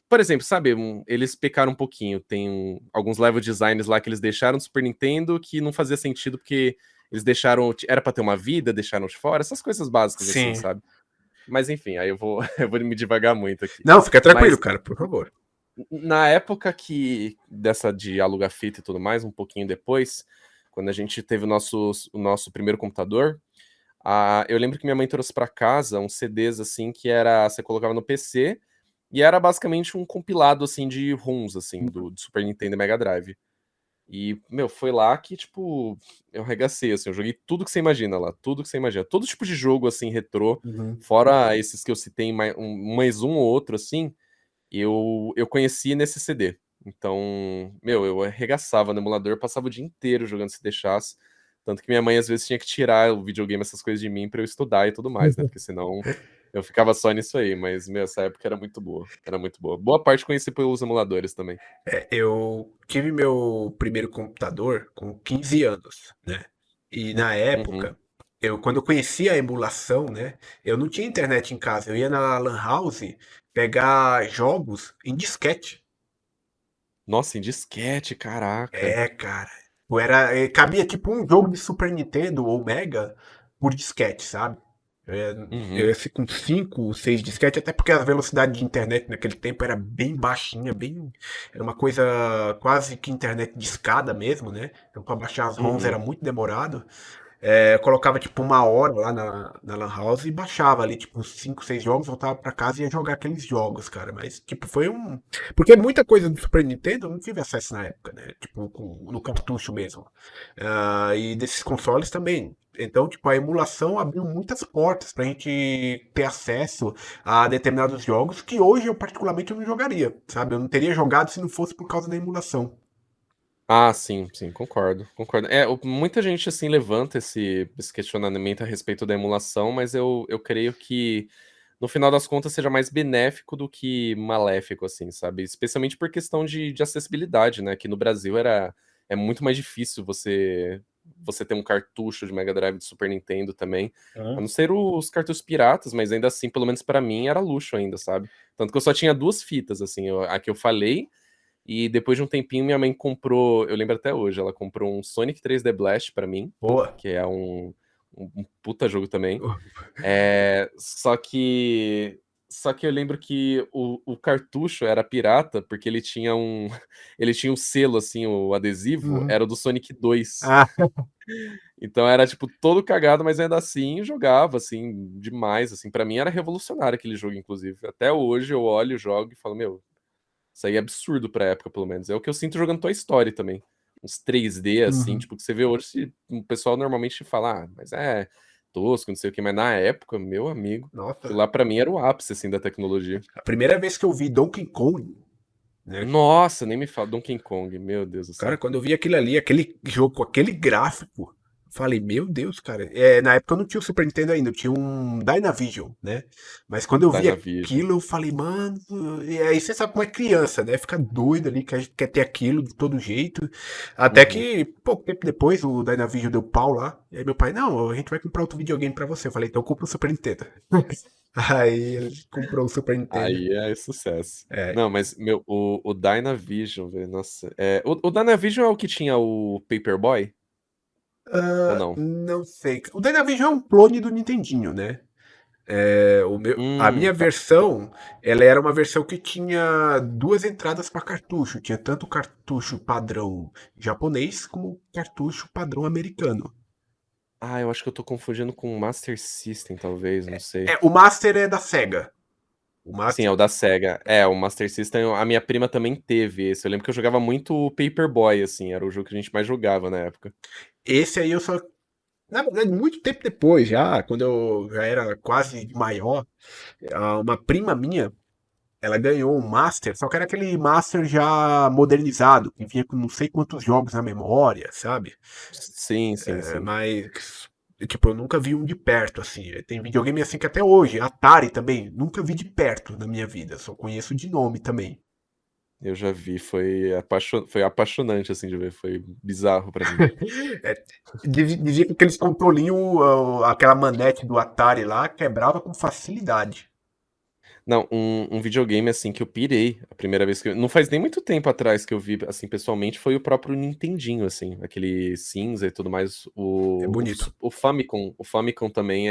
por exemplo, sabe, eles pecaram um pouquinho. Tem alguns level designs lá que eles deixaram do Super Nintendo que não fazia sentido porque eles deixaram... Era pra ter uma vida, deixaram de fora. Essas coisas básicas, assim, Sim. sabe? Mas enfim, aí eu vou, eu vou me devagar muito aqui. Não, fica tranquilo, Mas cara, por favor. na época que dessa de alugar fita e tudo mais, um pouquinho depois, quando a gente teve o nosso primeiro computador, eu lembro que minha mãe trouxe para casa uns CDs assim que era, você colocava no PC e era basicamente um compilado assim de ROMs assim do Super Nintendo e Mega Drive. E, meu, foi lá que, tipo, eu arregacei, assim, eu joguei tudo que você imagina lá, tudo que você imagina. Todo tipo de jogo, assim, retrô, Uhum. fora esses que eu citei, mais um ou outro, assim, eu conheci nesse CD. Então, meu, eu arregaçava no emulador, passava o dia inteiro jogando se deixasse. Tanto que minha mãe, às vezes, tinha que tirar o videogame, essas coisas de mim, pra eu estudar e tudo mais, né? Porque senão Eu ficava só nisso aí, mas, meu, essa época era muito boa. Era muito boa. Boa parte conheci pelos emuladores também. Eu tive meu primeiro computador com 15 anos, né? E na Uhum. época, quando eu conheci a emulação, né? Eu não tinha internet em casa. Eu ia na Lan House pegar jogos em disquete. Nossa, em disquete, caraca. Cara. Cabia tipo um jogo de Super Nintendo ou Mega por disquete, sabe? Eu Uhum. ia ser com 5, 6 disquete, até porque a velocidade de internet naquele tempo era bem baixinha, era uma coisa quase que internet de escada mesmo, né? Então para baixar as ROMs era Uhum. muito demorado. Eu colocava tipo uma hora lá na Lan House e baixava ali tipo 5, 6 jogos, voltava pra casa e ia jogar aqueles jogos, cara. Mas tipo, foi um. Porque muita coisa do Super Nintendo eu não tive acesso na época, né? Tipo, no cartucho mesmo. E desses consoles também. Então, tipo, a emulação abriu muitas portas pra gente ter acesso a determinados jogos que hoje eu particularmente eu não jogaria, sabe? Eu não teria jogado se não fosse por causa da emulação. Ah, sim, sim, concordo, concordo. Muita gente, assim, levanta esse questionamento a respeito da emulação, mas eu creio que, no final das contas, seja mais benéfico do que maléfico, assim, sabe? Especialmente por questão de acessibilidade, né? Que no Brasil é muito mais difícil você ter um cartucho de Mega Drive de Super Nintendo também. A não ser os cartuchos piratas, mas ainda assim, pelo menos pra mim, era luxo ainda, sabe? Tanto que eu só tinha duas fitas, assim, a que eu falei. E depois de um tempinho, minha mãe comprou, eu lembro até hoje, ela comprou um Sonic 3D Blast pra mim, Boa. que é um puta jogo também. Só que eu lembro que o cartucho era pirata, porque ele tinha um ele tinha um selo, assim, o adesivo, Uhum. era o do Sonic 2. Ah, Então era, tipo, todo cagado, mas ainda assim jogava, assim, demais, assim. Pra mim era revolucionário aquele jogo, inclusive. Até hoje eu olho, jogo e falo, meu, isso aí é absurdo pra época, pelo menos. É o que eu sinto jogando Toy Story também. Uns 3D, assim, uhum. tipo, que você vê hoje, o pessoal normalmente fala, ah, mas é tosco, não sei o quê, mas na época, meu amigo, aquilo Nossa. lá pra mim era o ápice, assim, da tecnologia. A primeira vez que eu vi Donkey Kong, né? Nossa, nem me fala, Donkey Kong, meu Deus do Cara, céu. quando eu vi aquilo ali, aquele jogo com aquele gráfico, falei, meu Deus, cara. Na época eu não tinha o Super Nintendo ainda, eu tinha um Dynavision, né? Mas quando eu vi Dynavision. aquilo, eu falei, mano. E aí você sabe como é criança, né? Fica doido ali, que a gente quer ter aquilo de todo jeito. Até Uhum. que, pouco tempo depois, o Dynavision deu pau lá. E aí meu pai, não, a gente vai comprar outro videogame pra você. Eu falei, então compra o Super Nintendo. Aí ele comprou o Super Nintendo. Aí é sucesso. É, Não, mas, meu, o Dynavision, velho, nossa. O Dynavision é o que tinha o Paperboy? Ou não? não sei. O Dynavision é um clone do Nintendinho, né? A minha Tá. versão, ela era uma versão que tinha duas entradas para cartucho. Tinha tanto cartucho padrão japonês como cartucho padrão americano. Ah, eu acho que eu tô confundindo com o Master System, talvez, não sei. O Master é da Sega. O Sim, é Master, o da SEGA. O Master System, a minha prima também teve esse. Eu lembro que eu jogava muito o Paperboy, assim, era o jogo que a gente mais jogava na época. esse aí eu só. Na verdade, muito tempo depois, já, quando eu já era quase maior, uma prima minha, ela ganhou um Master, só que era aquele Master já modernizado, que vinha com não sei quantos jogos na memória, sabe? Sim, sim, sim. Mas, tipo, eu nunca vi um de perto, assim. Tem videogame assim que até hoje, Atari também, nunca vi de perto na minha vida, só conheço de nome também. Eu já vi, foi apaixonante, assim, de ver, foi bizarro pra mim. É, dizia que aqueles controlinhos, aquela manete do Atari lá, quebrava com facilidade. Não, um videogame, assim, que eu pirei, a primeira vez que não faz nem muito tempo atrás que eu vi, assim, pessoalmente, foi o próprio Nintendinho, assim, aquele cinza e tudo mais, É bonito. O Famicom também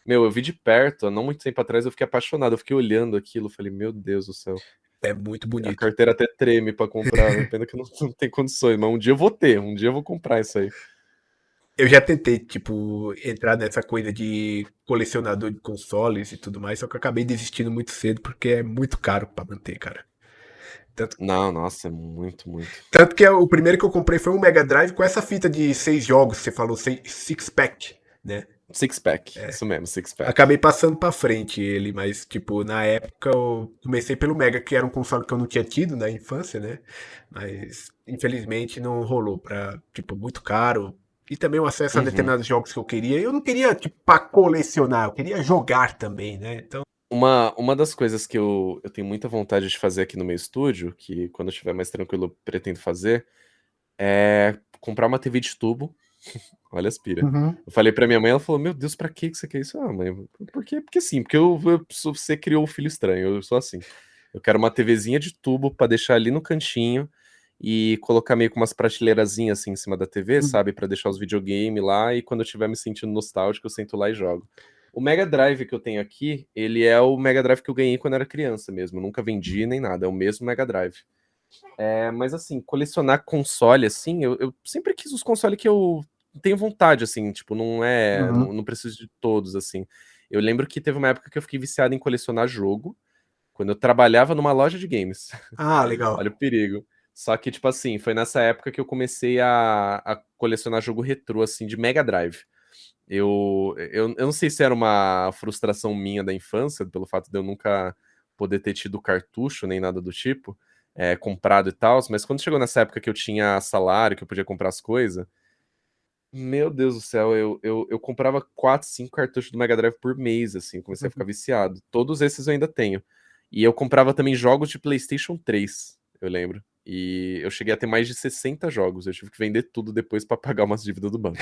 meu, eu vi de perto, há não muito tempo atrás eu fiquei apaixonado, eu fiquei olhando aquilo, falei, meu Deus do céu. É muito A bonito. carteira até treme pra comprar, né? Pena que eu não, não tenho condições, mas um dia eu vou ter, um dia eu vou comprar isso aí. Eu já tentei, tipo, entrar nessa coisa de colecionador de consoles e tudo mais, só que eu acabei desistindo muito cedo porque é muito caro pra manter, cara. Tanto Não, nossa, é muito, muito. Tanto que o primeiro que eu comprei foi um Mega Drive com essa fita de 6 jogos, que você falou, six pack, né? Six pack, isso mesmo, six pack. Acabei passando pra frente ele, mas, tipo, na época eu comecei pelo Mega, que era um console que eu não tinha tido na infância, né? Mas, infelizmente, não rolou tipo, muito caro. e também o acesso a Uhum. determinados jogos que eu queria. Eu não queria, tipo, pra colecionar, eu queria jogar também, né? Então. Uma das coisas que eu tenho muita vontade de fazer aqui no meu estúdio, que quando eu estiver mais tranquilo eu pretendo fazer, é comprar uma TV de tubo. Olha as pira. Uhum. Eu falei pra minha mãe, ela falou: Meu Deus, pra que você quer isso? Ah, mãe, por quê? Porque sim, porque você criou o filho estranho, eu sou assim. Eu quero uma TVzinha de tubo pra deixar ali no cantinho e colocar meio com umas prateleirazinhas assim em cima da TV, Uhum. sabe? Pra deixar os videogames lá e quando eu estiver me sentindo nostálgico, eu sento lá e jogo. O Mega Drive que eu tenho aqui, ele é o Mega Drive que eu ganhei quando era criança mesmo. Eu nunca vendi nem nada, é o mesmo Mega Drive. Mas assim, colecionar console, assim, eu sempre quis os consoles que eu tenho vontade, assim, tipo, Uhum. não preciso de todos, assim. Eu lembro que teve uma época que eu fiquei viciado em colecionar jogo, quando eu trabalhava numa loja de games. Ah, legal. Olha o perigo. Só que, tipo assim, foi nessa época que eu comecei a colecionar jogo retrô, assim, de Mega Drive. Eu não sei se era uma frustração minha da infância, pelo fato de eu nunca poder ter tido cartucho nem nada do tipo, comprado e tal, mas quando chegou nessa época que eu tinha salário, que eu podia comprar as coisas, meu Deus do céu, eu comprava 4, 5 cartuchos do Mega Drive por mês, assim, eu comecei a ficar viciado. Todos esses eu ainda tenho. E eu comprava também jogos de PlayStation 3, eu lembro. E eu cheguei a ter mais de 60 jogos. Eu tive que vender tudo depois pra pagar umas dívidas do banco.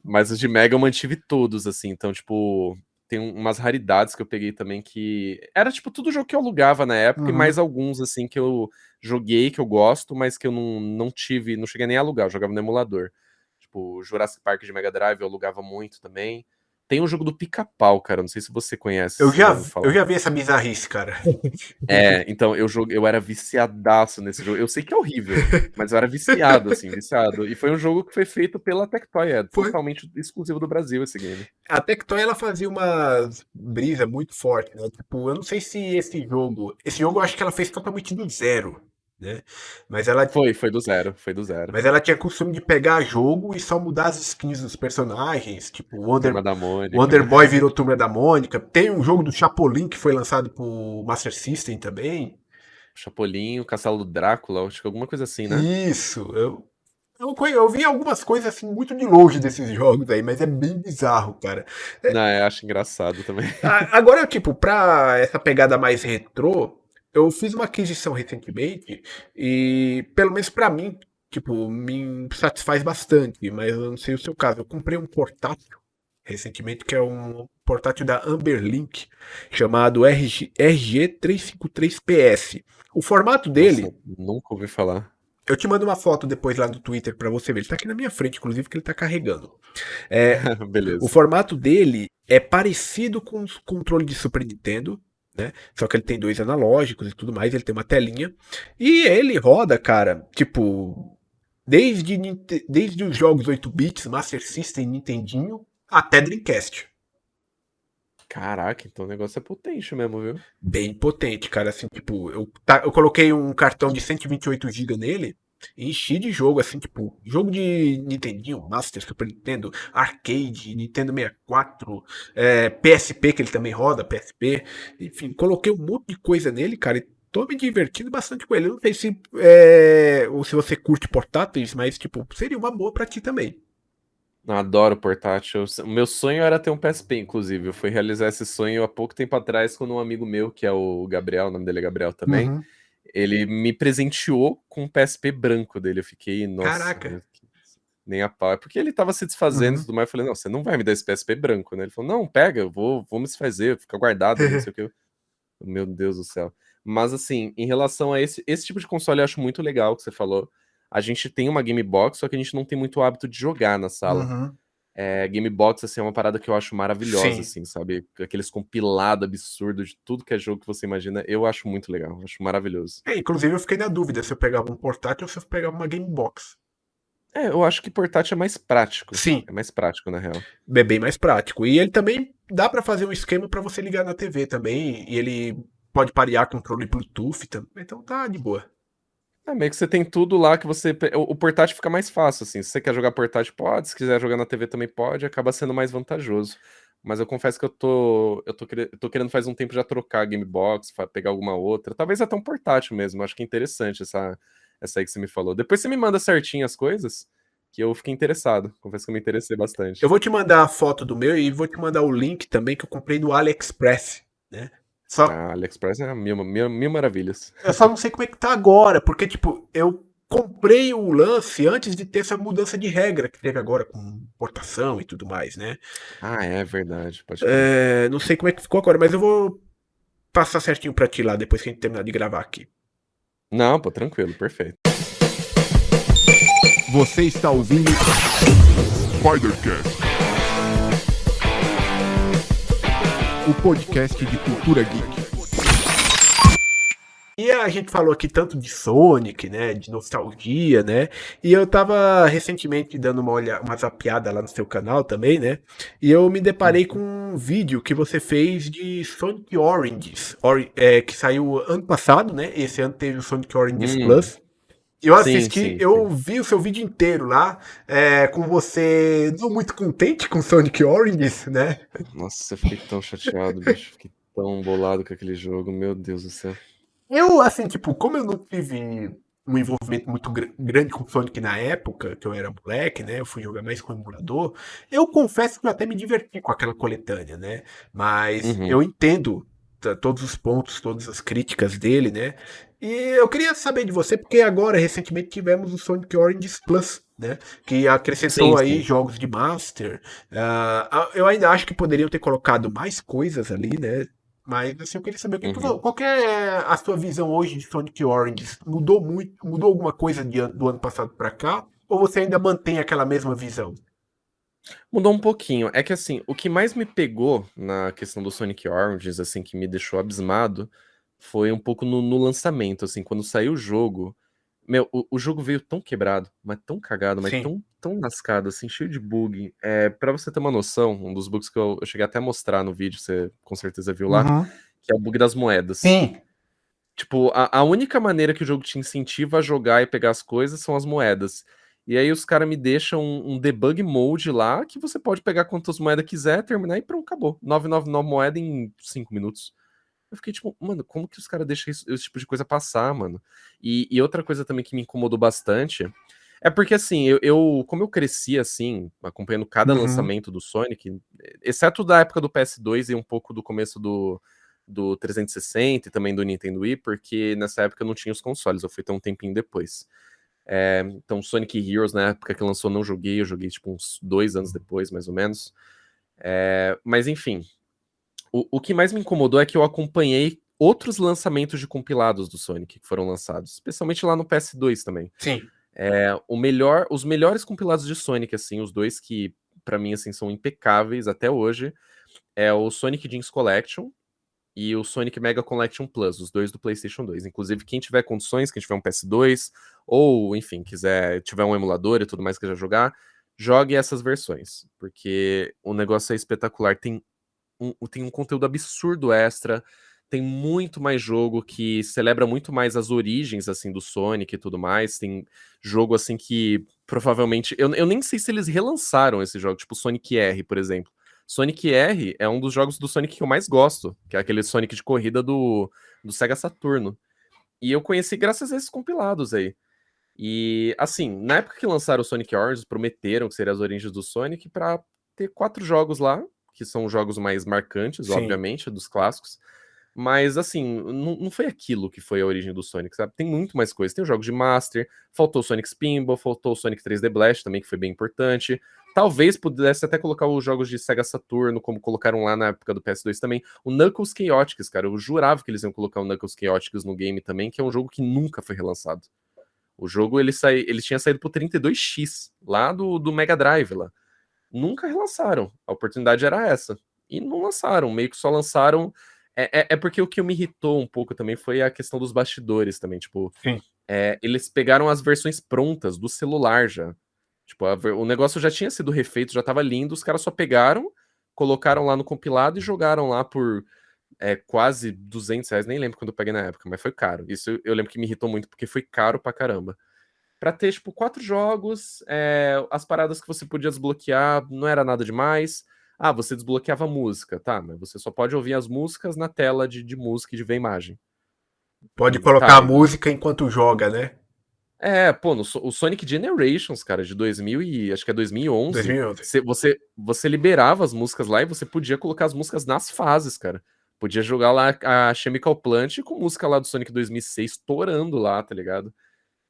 Mas os de Mega eu mantive todos, assim. Então, tipo, tem umas raridades que eu peguei também que. Era, tipo, tudo jogo que eu alugava na época e Uhum. mais alguns, assim, que eu joguei, que eu gosto, mas que eu não tive, não cheguei nem a alugar, eu jogava no emulador. Tipo, Jurassic Park de Mega Drive eu alugava muito também. Tem o jogo do Pica-Pau, cara. Não sei se você conhece, Eu se você já já, ouviu eu falar. já vi essa bizarrice, cara. Então, eu era viciadaço nesse jogo. Eu sei que é horrível, mas eu era viciado, assim, viciado. E foi um jogo que foi feito pela Tectoy, é Foi. totalmente exclusivo do Brasil esse game. A Tectoy ela fazia uma brisa muito forte, né? Tipo, eu não sei se esse jogo eu acho que ela fez totalmente do zero, né? Mas ela, Foi do zero, foi do zero. mas ela tinha costume de pegar jogo e só mudar as skins dos personagens, tipo, Turma da o Mônica. Wonder Boy virou Turma da Mônica. Tem um jogo do Chapolin que foi lançado pro Master System também. Chapolin, o Castelo do Drácula, acho que alguma coisa assim, né? Isso, eu vi algumas coisas assim muito de longe desses jogos aí, mas é bem bizarro, cara. Não, eu acho engraçado também. Agora, tipo, pra essa pegada mais retrô, eu fiz uma aquisição recentemente e, pelo menos pra mim, tipo, me satisfaz bastante, mas eu não sei o seu caso. Eu comprei um portátil recentemente, que é um portátil da Amberlink, chamado RG353PS. O formato Nossa, dele, nunca ouvi falar. eu te mando uma foto depois lá do Twitter pra você ver. Ele tá aqui na minha frente, inclusive, que ele tá carregando. É, o Beleza. formato dele é parecido com o controle de Super Nintendo, né? Só que ele tem dois analógicos e tudo mais, ele tem uma telinha. E ele roda, cara, tipo, desde os jogos 8 bits, Master System, Nintendinho, até Dreamcast. Caraca, então o negócio é potente mesmo, viu? Bem potente, cara. Assim, tipo, eu coloquei um cartão de 128 GB nele e enchi de jogo, assim, tipo, jogo de Nintendinho, Master, Super Nintendo, Arcade, Nintendo 64, PSP, que ele também roda, PSP. Enfim, coloquei um monte de coisa nele, cara, e tô me divertindo bastante com ele. Eu não sei se, ou se você curte portáteis, mas, tipo, seria uma boa pra ti também. Adoro portátil. O meu sonho era ter um PSP, inclusive. Eu fui realizar esse sonho há pouco tempo atrás, quando um amigo meu, que é o Gabriel, o nome dele é Gabriel também, Uhum. ele me presenteou com um PSP branco dele. Eu fiquei, nossa, Caraca. nem a pau. É porque ele tava se desfazendo e Uhum. tudo mais. Eu falei, não, você não vai me dar esse PSP branco, né? Ele falou, não, pega, eu vou me desfazer, fica guardado ali, não sei o que. Meu Deus do céu. Mas assim, em relação a esse tipo de console, eu acho muito legal que você falou. A gente tem uma Game Box, só que a gente não tem muito hábito de jogar na sala. Uhum. Game Box, assim, é uma parada que eu acho maravilhosa, Sim. assim, sabe? Aqueles compilados absurdos de tudo que é jogo que você imagina, eu acho muito legal, eu acho maravilhoso. Inclusive eu fiquei na dúvida se eu pegava um portátil ou se eu pegava uma Game Box. Eu acho que portátil é mais prático. Sim, É mais prático, na real. é bem mais prático. E ele também dá pra fazer um esquema pra você ligar na TV também. E ele pode parear controle Bluetooth também. Então tá de boa. Meio que você tem tudo lá que você. O portátil fica mais fácil, assim. Se você quer jogar portátil, pode. Se quiser jogar na TV também pode. Acaba sendo mais vantajoso. Mas eu confesso que eu tô querendo faz um tempo já trocar a Game Box, pegar alguma outra. Talvez até um portátil mesmo. Acho que é interessante essa aí que você me falou. Depois você me manda certinho as coisas, que eu fiquei interessado. Confesso que eu me interessei Eu bastante. vou te mandar a foto do meu e vou te mandar o link também que eu comprei no AliExpress, né? Só, A AliExpress é mil maravilhas. eu só não sei como é que tá agora, porque, tipo, eu comprei o lance antes de ter essa mudança de regra que teve agora com importação e tudo mais, né? Ah, é verdade, pode crer. Não sei como é que ficou agora, mas eu vou passar certinho pra ti lá depois que a gente terminar de gravar aqui. Não, pô, tranquilo, perfeito. Você está ouvindo Spidercast. o podcast de cultura geek. E a gente falou aqui tanto de Sonic, né, de nostalgia, né, e eu tava recentemente dando uma zapiada lá no seu canal também, né, e eu me deparei com um vídeo que você fez de Sonic Origins, que saiu ano passado, né, esse ano teve o Sonic Origins Hum, Plus. Eu sim, assisti, sim, eu sim. vi o seu vídeo inteiro lá, com você não muito contente com Sonic Origins, né? Nossa, eu fiquei tão chateado, bicho. Fiquei tão bolado com aquele jogo, meu Deus do céu. Eu, assim, tipo, como eu não tive um envolvimento muito grande com o Sonic na época, que eu era moleque, né? Eu fui jogar mais com o emulador. Eu confesso que eu até me diverti com aquela coletânea, né? Mas Uhum. eu entendo todos os pontos, todas as críticas dele, né? E eu queria saber de você, porque agora, recentemente, tivemos o Sonic Origins Plus, né? Que Sim, acrescentou aí sim. jogos de Master. Eu ainda acho que poderiam ter colocado mais coisas ali, né? Mas assim, eu queria saber Uhum. qual que é a sua visão hoje de Sonic Origins? Mudou muito? Mudou alguma coisa do ano passado pra cá? Ou você ainda mantém aquela mesma visão? Mudou um pouquinho. É que assim, o que mais me pegou na questão do Sonic Origins, assim, que me deixou abismado, foi um pouco no lançamento, assim, quando saiu o jogo. Meu, o jogo veio tão quebrado, mas tão cagado, mas Sim. tão lascado, assim, cheio de bug. Pra você ter uma noção, um dos bugs que eu cheguei até a mostrar no vídeo, você com certeza viu lá, Uhum. que é o bug das moedas. Sim. Tipo, a única maneira que o jogo te incentiva a jogar e pegar as coisas são as moedas. E aí os caras me deixam um debug mode lá que você pode pegar quantas moedas quiser, terminar e pronto, acabou. 999 moeda em 5 minutos. Eu fiquei tipo, mano, como que os caras deixam esse tipo de coisa passar, mano? E outra coisa também que me incomodou bastante é porque, assim, como eu cresci, assim, acompanhando cada Uhum. lançamento do Sonic, exceto da época do PS2 e um pouco do começo do 360 e também do Nintendo Wii, porque nessa época eu não tinha os consoles, eu fui ter um tempinho depois. Então, Sonic Heroes, na época que lançou, não joguei, eu joguei tipo uns 2 anos depois, mais ou menos. Mas enfim, o que mais me incomodou é que eu acompanhei outros lançamentos de compilados do Sonic que foram lançados, especialmente lá no PS2 também. Sim. Os melhores compilados de Sonic, assim, os dois que pra mim assim são impecáveis até hoje, é o Sonic Gems Collection e o Sonic Mega Collection Plus, os dois do PlayStation 2. Inclusive, quem tiver condições, quem tiver um PS2, ou, enfim, tiver um emulador e tudo mais que já jogar, jogue essas versões, porque o negócio é espetacular. Tem um conteúdo absurdo extra, tem muito mais jogo que celebra muito mais as origens, assim, do Sonic e tudo mais. Tem jogo, assim, que provavelmente... Eu nem sei se eles relançaram esse jogo, tipo Sonic R, por exemplo. Sonic R é um dos jogos do Sonic que eu mais gosto, que é aquele Sonic de corrida do Sega Saturno. E eu conheci graças a esses compilados aí. E, assim, na época que lançaram o Sonic Origins, prometeram que seriam as origens do Sonic pra ter 4 jogos lá, que são os jogos mais marcantes, Sim. obviamente, dos clássicos. Mas, assim, não foi aquilo que foi a origem do Sonic, sabe? Tem muito mais coisa. Tem os jogos de Master, faltou o Sonic Spinball, faltou o Sonic 3D Blast também, que foi bem importante. Talvez pudesse até colocar os jogos de Sega Saturno, como colocaram lá na época do PS2 também. O Knuckles Chaotix, cara, eu jurava que eles iam colocar o Knuckles Chaotix no game também, que é um jogo que nunca foi relançado. O jogo ele tinha saído pro 32X, lá do Mega Drive lá. Nunca relançaram. A oportunidade era essa. E não lançaram, meio que só lançaram. É porque o que me irritou um pouco também foi a questão dos bastidores também. Tipo, Sim. eles pegaram as versões prontas do celular já. Tipo, o negócio já tinha sido refeito, já tava lindo, os caras só pegaram, colocaram lá no compilado e jogaram lá por quase R$ 200, nem lembro quando eu peguei na época, mas foi caro. Isso eu lembro que me irritou muito, porque foi caro pra caramba. Pra ter, tipo, 4 jogos, as paradas que você podia desbloquear não era nada demais. Ah, você desbloqueava música, tá, mas você só pode ouvir as músicas na tela de música e de ver imagem. Pode Tá, colocar a música enquanto joga, né? Pô, o Sonic Generations, cara, de 2000 e acho que é 2011, 2011. você liberava as músicas lá e você podia colocar as músicas nas fases, cara. Podia jogar lá a Chemical Plant com música lá do Sonic 2006 estourando lá, tá ligado?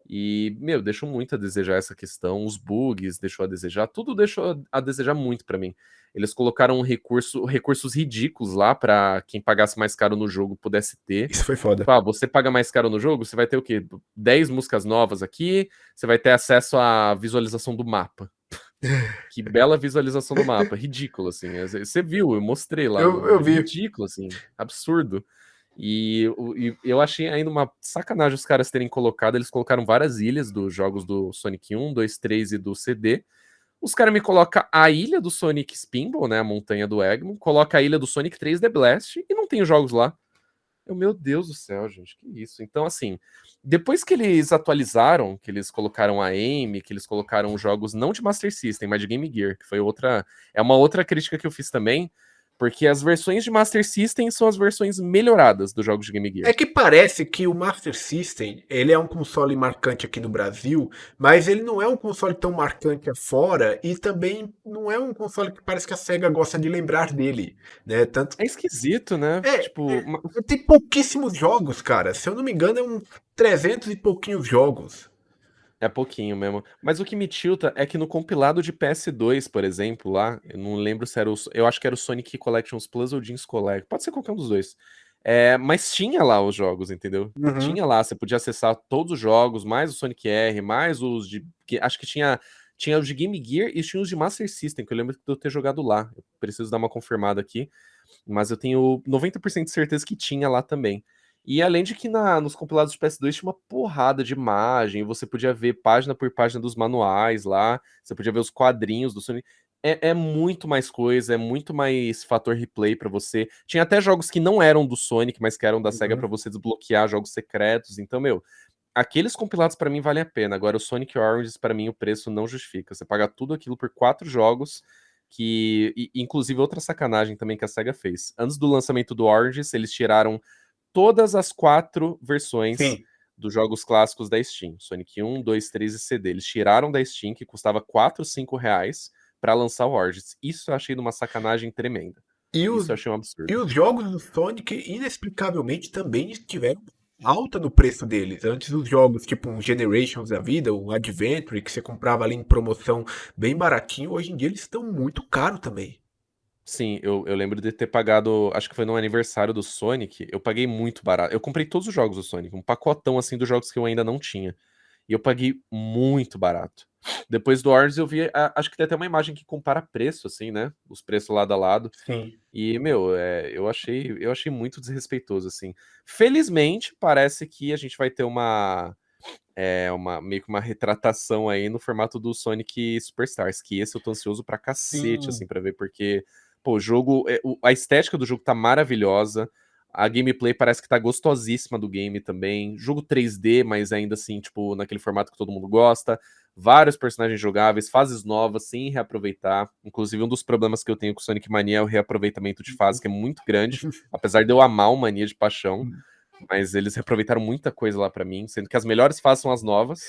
E, meu, deixou muito a desejar essa questão. Os bugs deixou a desejar. Tudo deixou a desejar muito pra mim. Eles colocaram recursos ridículos lá pra quem pagasse mais caro no jogo pudesse ter. Isso foi foda. Tipo, você paga mais caro no jogo, você vai ter o quê? 10 músicas novas aqui, você vai ter acesso à visualização do mapa. Que bela visualização do mapa. Ridículo, assim. Você viu, eu mostrei lá. Eu vi. Ridículo, assim. Absurdo. E eu achei ainda uma sacanagem os caras terem colocado. Eles colocaram várias ilhas dos jogos do Sonic 1, 2, 3 e do CD. Os caras me colocam a ilha do Sonic Spinball, né? A montanha do Eggman. Coloca a ilha do Sonic 3 The Blast e não tem os jogos lá. Meu Deus do céu, gente, que isso. Então, assim, depois que eles atualizaram, que eles colocaram a AIM, que eles colocaram jogos não de Master System, mas de Game Gear, que foi outra. É uma outra crítica que eu fiz também, porque as versões de Master System são as versões melhoradas dos jogos de Game Gear. É que parece que o Master System, ele é um console marcante aqui no Brasil, mas ele não é um console tão marcante afora e também não é um console que parece que a SEGA gosta de lembrar dele, né? Tanto É esquisito, né? é, Tipo, tem pouquíssimos jogos, cara. Se eu não me engano, é uns 300 e pouquinhos jogos. é pouquinho mesmo. Mas o que me tilta é que no compilado de PS2, por exemplo, lá, eu não lembro se era o. Eu acho que era o Sonic Collections Plus ou Jeans Collect. Pode ser qualquer um dos dois. Mas tinha lá os jogos, entendeu? Uhum. Tinha lá, você podia acessar todos os jogos, mais o Sonic R, mais os de. Acho que tinha os de Game Gear e tinha os de Master System, que eu lembro de eu ter jogado lá. Eu preciso dar uma confirmada aqui. Mas eu tenho 90% de certeza que tinha lá também. E além de que nos compilados de PS2 tinha uma porrada de imagem, você podia ver página por página dos manuais lá, você podia ver os quadrinhos do Sonic. É muito mais coisa, é muito mais fator replay pra você. Tinha até jogos que não eram do Sonic, mas que eram da SEGA pra Uhum. você desbloquear jogos secretos. Então, meu, aqueles compilados pra mim valem a pena. Agora, o Sonic Origins, pra mim, o preço não justifica. Você paga tudo aquilo por 4 jogos, inclusive, outra sacanagem também que a SEGA fez. Antes do lançamento do Origins, eles tiraram todas as 4 versões Sim. dos jogos clássicos da Steam. Sonic 1, 2, 3 e CD. Eles tiraram da Steam, que custava 4, 5 reais, pra lançar o Origins. Isso eu achei de uma sacanagem tremenda. E Isso os, eu achei um e absurdo. os jogos do Sonic, inexplicavelmente, também tiveram alta no preço deles. Antes os jogos tipo um Generations da vida, um Adventure, que você comprava ali em promoção bem baratinho, hoje em dia eles estão muito caros também. Sim, eu lembro de ter pagado, acho que foi no aniversário do Sonic, eu paguei muito barato. Eu comprei todos os jogos do Sonic, um pacotão assim dos jogos que eu ainda não tinha. E eu paguei muito barato. Depois do Origins eu vi, acho que tem até uma imagem que compara preço, assim, né? Os preços lado a lado. Sim. E, meu, eu achei muito desrespeitoso, assim. Felizmente, parece que a gente vai ter meio que uma retratação aí no formato do Sonic Superstars, que esse eu tô ansioso pra cacete, assim, Sim. pra ver, porque, pô, o jogo, a estética do jogo tá maravilhosa, a gameplay parece que tá gostosíssima do game também, jogo 3D, mas ainda assim, tipo, naquele formato que todo mundo gosta, vários personagens jogáveis, fases novas, sem reaproveitar, inclusive um dos problemas que eu tenho com Sonic Mania é o reaproveitamento de fase, que é muito grande, apesar de eu amar o Mania de paixão, mas eles reaproveitaram muita coisa lá pra mim, sendo que as melhores fases são as novas.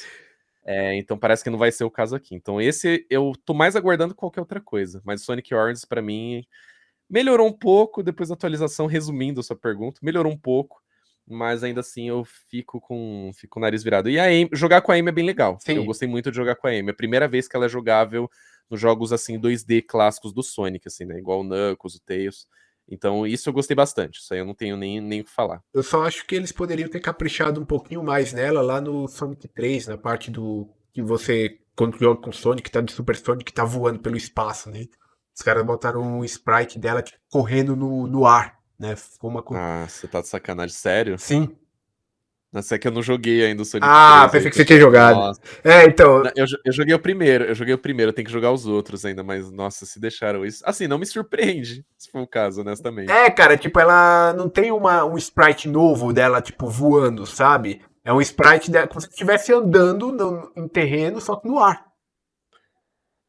Então parece que não vai ser o caso aqui. Então esse eu tô mais aguardando qualquer outra coisa. Mas Sonic Origins pra mim melhorou um pouco depois da atualização, resumindo a sua pergunta, melhorou um pouco, mas ainda assim eu fico com o nariz virado. E jogar com a Amy é bem legal. Eu Sim. gostei muito de jogar com a Amy. É a primeira vez que ela é jogável nos jogos assim 2D clássicos do Sonic, assim, né? Igual o Knuckles, o Tails. Então, isso eu gostei bastante. Isso aí eu não tenho nem o que falar. Eu só acho que eles poderiam ter caprichado um pouquinho mais nela lá no Sonic 3, na parte do que você, quando joga com o Sonic, tá de Super Sonic, tá voando pelo espaço, né? Os caras botaram um sprite dela tipo, correndo no ar, né? Ficou uma coisa. Ah, você tá de sacanagem, sério? Sim. Nossa, é que eu não joguei ainda o Sonic Ah, 3 aí. pensei que você tinha jogado. Nossa. É, então. Eu joguei o primeiro, eu tenho que jogar os outros ainda, mas nossa, se deixaram isso. Assim, não me surpreende, se for o caso, honestamente. É, cara, tipo, ela não tem um sprite novo dela, tipo, voando, sabe? É um sprite dela, como se estivesse andando em terreno, só que no ar.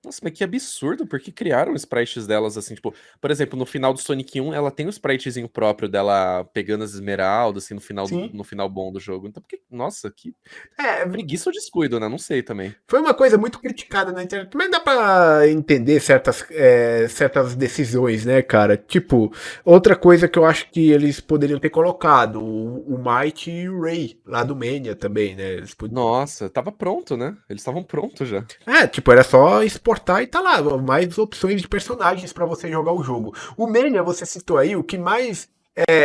Nossa, mas que absurdo, porque criaram sprites delas assim, tipo, por exemplo, no final do Sonic 1, ela tem um spritezinho próprio dela pegando as esmeraldas, assim, Sim. no final bom do jogo. Então, porque, nossa, que É, preguiça ou descuido, né? Não sei também. foi uma coisa muito criticada na internet, mas dá pra entender certas decisões, né, cara? Tipo, outra coisa que eu acho que eles poderiam ter colocado, o Might e o Ray, lá do Mania também, né? Nossa, tava pronto, né? Eles estavam prontos já. Tipo, era só exportar e tá lá, mais opções de personagens pra você jogar o jogo. O Mania, você citou aí, o que mais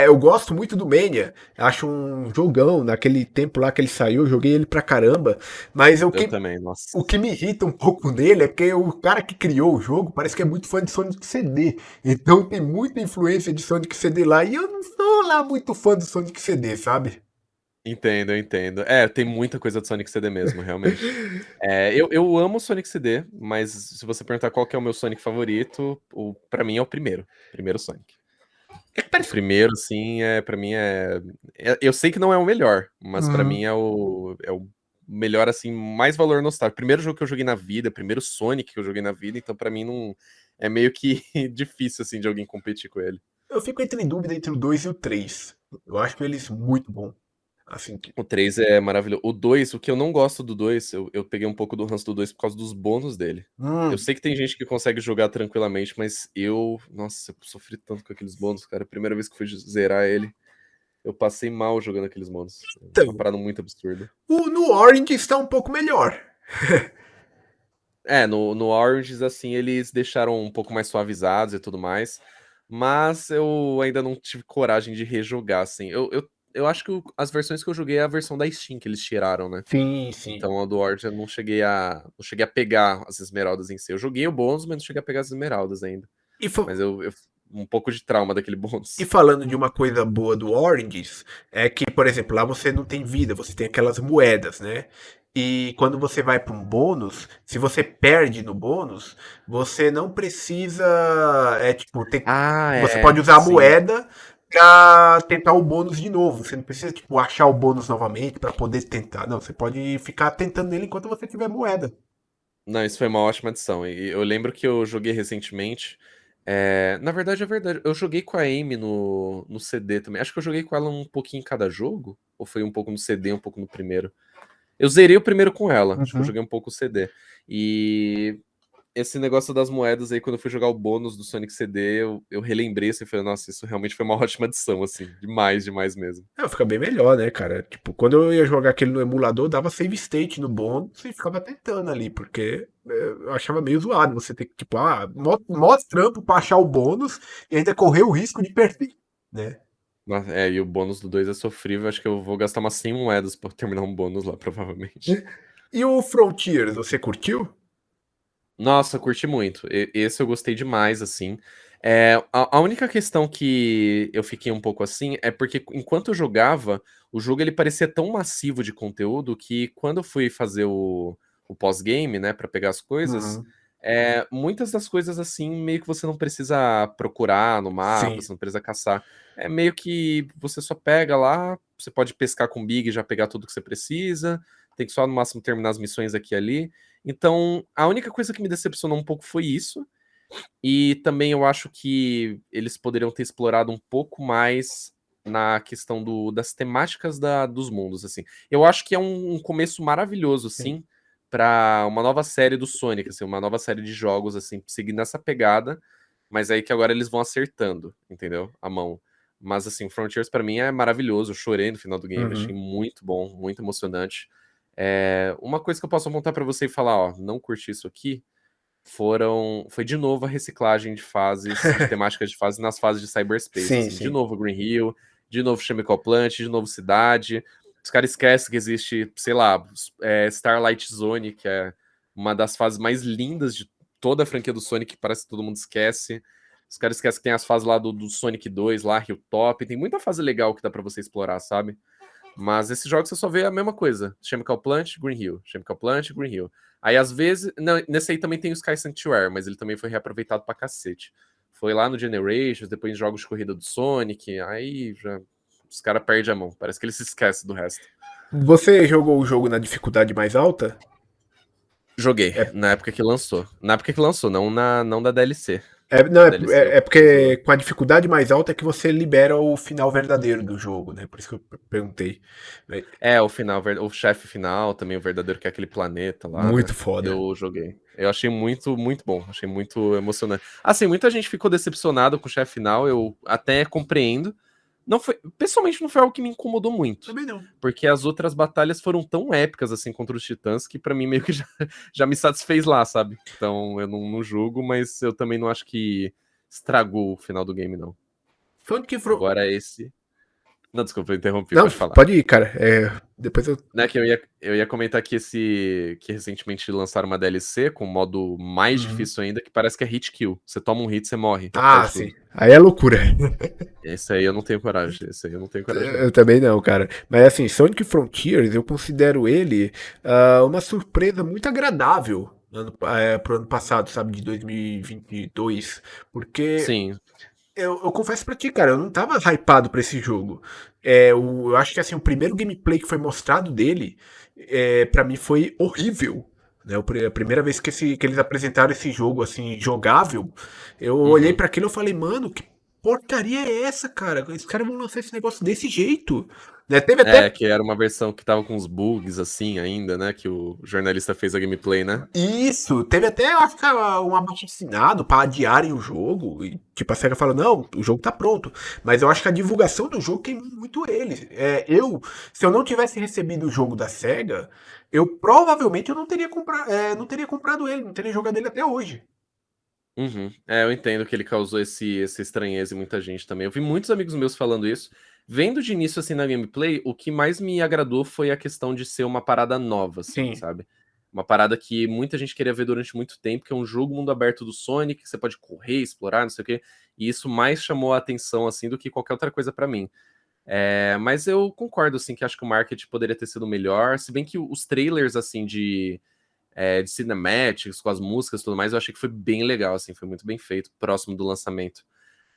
eu gosto muito do Mania. Acho um jogão. Naquele tempo lá que ele saiu, eu joguei ele pra caramba. Mas Eu também, nossa. o que me irrita um pouco nele é porque o cara que criou o jogo parece que é muito fã de Sonic CD. Então tem muita influência de Sonic CD lá. E eu não sou lá muito fã do Sonic CD, sabe? Entendo, eu entendo. É, tem muita coisa do Sonic CD mesmo, realmente. É, eu amo Sonic CD, mas se você perguntar qual que é o meu Sonic favorito, pra mim é o primeiro. Primeiro Sonic. É que O parece. primeiro, assim, pra mim eu sei que não é o melhor, mas pra mim Hum, é o melhor, assim, mais valor nostálgico. Primeiro jogo que eu joguei na vida, primeiro Sonic que eu joguei na vida, então pra mim não. É meio que difícil, assim, de alguém competir com ele. eu fico entre em dúvida entre o 2 e o 3. Eu acho eles muito bom. Assim que. O 3 é maravilhoso. O 2, o que eu não gosto do 2, eu peguei um pouco do ranço do 2 por causa dos bônus dele. Eu Hum, sei que tem gente que consegue jogar tranquilamente, mas nossa, eu sofri tanto com aqueles bônus, cara. A primeira vez que fui zerar ele, eu passei mal jogando aqueles bônus. Uma então, parada muito absurda. no Orange está um pouco melhor. É, no Origins, assim, eles deixaram um pouco mais suavizados e tudo mais, mas eu ainda não tive coragem de rejogar, assim. Eu acho que as versões que eu joguei é a versão da Steam que eles tiraram, né? Sim, sim. Então, a do Origins eu não cheguei a pegar as esmeraldas em si. Eu joguei o bônus, mas não cheguei a pegar as esmeraldas ainda. E, fa- Mas um pouco de trauma daquele e bônus. falando de uma coisa boa do Oranges, é que, por exemplo, lá você não tem vida, você tem aquelas moedas, né? E quando você vai para um bônus, se você perde no bônus, você não precisa. Tipo, Ah, você pode é, usar a sim. moeda pra tentar o bônus de novo. Você não precisa, tipo, achar o bônus novamente para poder tentar. Não, você pode ficar tentando nele enquanto você tiver moeda. Não, isso foi uma ótima adição. E eu lembro que eu joguei recentemente. Na verdade, é verdade. Eu joguei com a Amy no CD também. Acho que eu joguei com ela um pouquinho em cada jogo. Ou foi um pouco no CD, um pouco no primeiro. Eu zerei o primeiro com ela. Acho que eu Uhum. joguei um pouco o CD. E esse negócio das moedas aí, quando eu fui jogar o bônus do Sonic CD, eu relembrei assim, e falei, nossa, isso realmente foi uma ótima adição, assim. Demais, demais mesmo. Fica bem melhor, né, cara? Tipo, quando eu ia jogar aquele no emulador, dava save state no bônus e ficava tentando ali, porque eu achava meio zoado você ter que, tipo, mó trampo pra achar o bônus e ainda correr o risco de perder, né? E o bônus do 2 é sofrível. Acho que eu vou gastar umas 100 moedas pra terminar um bônus lá, provavelmente. E o Frontiers, você curtiu? Nossa, curti muito. Esse eu gostei demais, assim. A única questão que eu fiquei um pouco assim é porque enquanto eu jogava, o jogo ele parecia tão massivo de conteúdo que quando eu fui fazer o pós-game, né, pra pegar as coisas, Uhum. muitas das coisas assim meio que você não precisa procurar no mapa, Sim. você não precisa caçar. É meio que você só pega lá, você pode pescar com o Big e já pegar tudo que você precisa, tem que só no máximo terminar as missões aqui e ali. Então, a única coisa que me decepcionou um pouco foi isso. E também eu acho que eles poderiam ter explorado um pouco mais na questão das temáticas dos mundos, assim. Eu acho que é um começo maravilhoso, Sim. assim, para uma nova série do Sonic, assim, uma nova série de jogos, assim, seguindo essa pegada, mas aí que agora eles vão acertando, entendeu? A mão. Mas, assim, Frontiers pra mim é maravilhoso. Eu chorei no final do game, achei Uhum. muito bom, muito emocionante. Uma coisa que eu posso apontar pra você e falar, ó, não curti isso aqui, foi de novo a reciclagem de fases, de temáticas de fases nas fases de cyberspace, Sim, assim, de sim. novo Green Hill, de novo Chemical Plant, de novo Cidade. Os caras esquecem que existe, sei lá, Starlight Zone, que é uma das fases mais lindas de toda a franquia do Sonic, que parece que todo mundo esquece. Os caras esquecem que tem as fases lá do Sonic 2, lá, Hilltop, tem muita fase legal que dá pra você explorar, sabe? Mas esses jogos você só vê a mesma coisa. Chemical Plant, Green Hill. Chemical Plant, Green Hill. Aí, às vezes. Não, nesse aí também tem o Sky Sanctuary, mas ele também foi reaproveitado pra cacete. Foi lá no Generations, depois em jogos de corrida do Sonic. Aí já. Os caras perdem a mão. Parece que eles se esquecem do resto. Você jogou o jogo na dificuldade mais alta? Joguei, É, na época que lançou. Na época que lançou, não da DLC. não, A DLC eu é fiz. porque com a dificuldade mais alta é que você libera o final verdadeiro do jogo, né? Por isso que eu perguntei. É, o final, o chefe final, também o verdadeiro, que é aquele planeta lá, Muito né? foda. Eu joguei. Eu achei muito, muito bom. Achei muito emocionante. Assim, muita gente ficou decepcionado com o chefe final, eu até compreendo. Não foi, pessoalmente, não foi algo que me incomodou muito. Também não. Porque as outras batalhas foram tão épicas, assim, contra os titãs, que pra mim meio que já me satisfez lá, sabe? Então eu não julgo, mas eu também não acho que estragou o final do game, não. Sonic Fro... Agora esse. Não, desculpa, eu interrompi, Não, pode falar. pode ir, cara. Depois eu. Né, que eu ia comentar que recentemente lançaram uma DLC com um modo mais Uhum. difícil ainda, que parece que é hit kill. Você toma um hit, você morre, Ah, perde sim. tudo. Aí é loucura. Esse aí eu não tenho coragem. Esse aí eu não tenho coragem, não. Eu também não, cara. Mas assim, Sonic Frontiers, eu considero ele uma surpresa muito agradável pro ano passado, sabe, de 2022. Porque Sim. eu confesso pra ti, cara, eu não tava hypado pra esse jogo. Eu acho que assim, o primeiro gameplay que foi mostrado dele, para mim foi horrível. Né, a primeira vez que eles apresentaram esse jogo assim, jogável, eu olhei Uhum. pra aquilo e falei, mano, que porcaria é essa, cara? Os caras vão lançar esse negócio desse jeito. Né, teve É, até que era uma versão que tava com uns bugs assim ainda, né? Que o jornalista fez a gameplay, né? isso, teve até, eu acho que um abaixo-assinado para adiarem o jogo. E, tipo, a SEGA falou, não, o jogo tá pronto. Mas eu acho que a divulgação do jogo queimou muito ele. Se eu não tivesse recebido o jogo da SEGA, eu provavelmente eu não teria comprado ele, não teria jogado ele até hoje. Uhum. É, eu entendo que ele causou esse estranheza em muita gente também. Eu vi muitos amigos meus falando isso. Vendo de início, assim, na gameplay, o que mais me agradou foi a questão de ser uma parada nova, assim, Sim, sabe? Uma parada que muita gente queria ver durante muito tempo, que é um jogo mundo aberto do Sonic, que você pode correr, explorar, não sei o quê. E isso mais chamou a atenção, assim, do que qualquer outra coisa pra mim. Mas eu concordo, assim, que acho que o marketing poderia ter sido melhor, se bem que os trailers, assim, de cinematics, com as músicas e tudo mais, eu achei que foi bem legal, assim, foi muito bem feito, próximo do lançamento.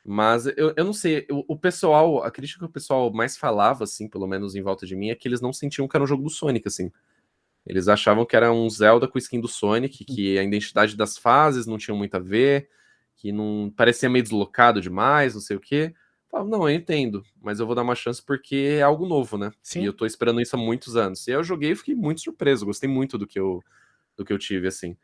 Mas eu não sei, o pessoal, a crítica que o pessoal mais falava, assim, pelo menos em volta de mim, é que eles não sentiam que era um jogo do Sonic, assim. Eles achavam que era um Zelda com skin do Sonic, que a identidade das fases não tinha muito a ver, que não parecia meio deslocado demais, não sei o quê. Falavam, não, eu entendo, mas eu vou dar uma chance porque é algo novo, né? E eu sim. tô esperando isso há muitos anos. E aí eu joguei e fiquei muito surpreso, gostei muito do que eu tive, assim.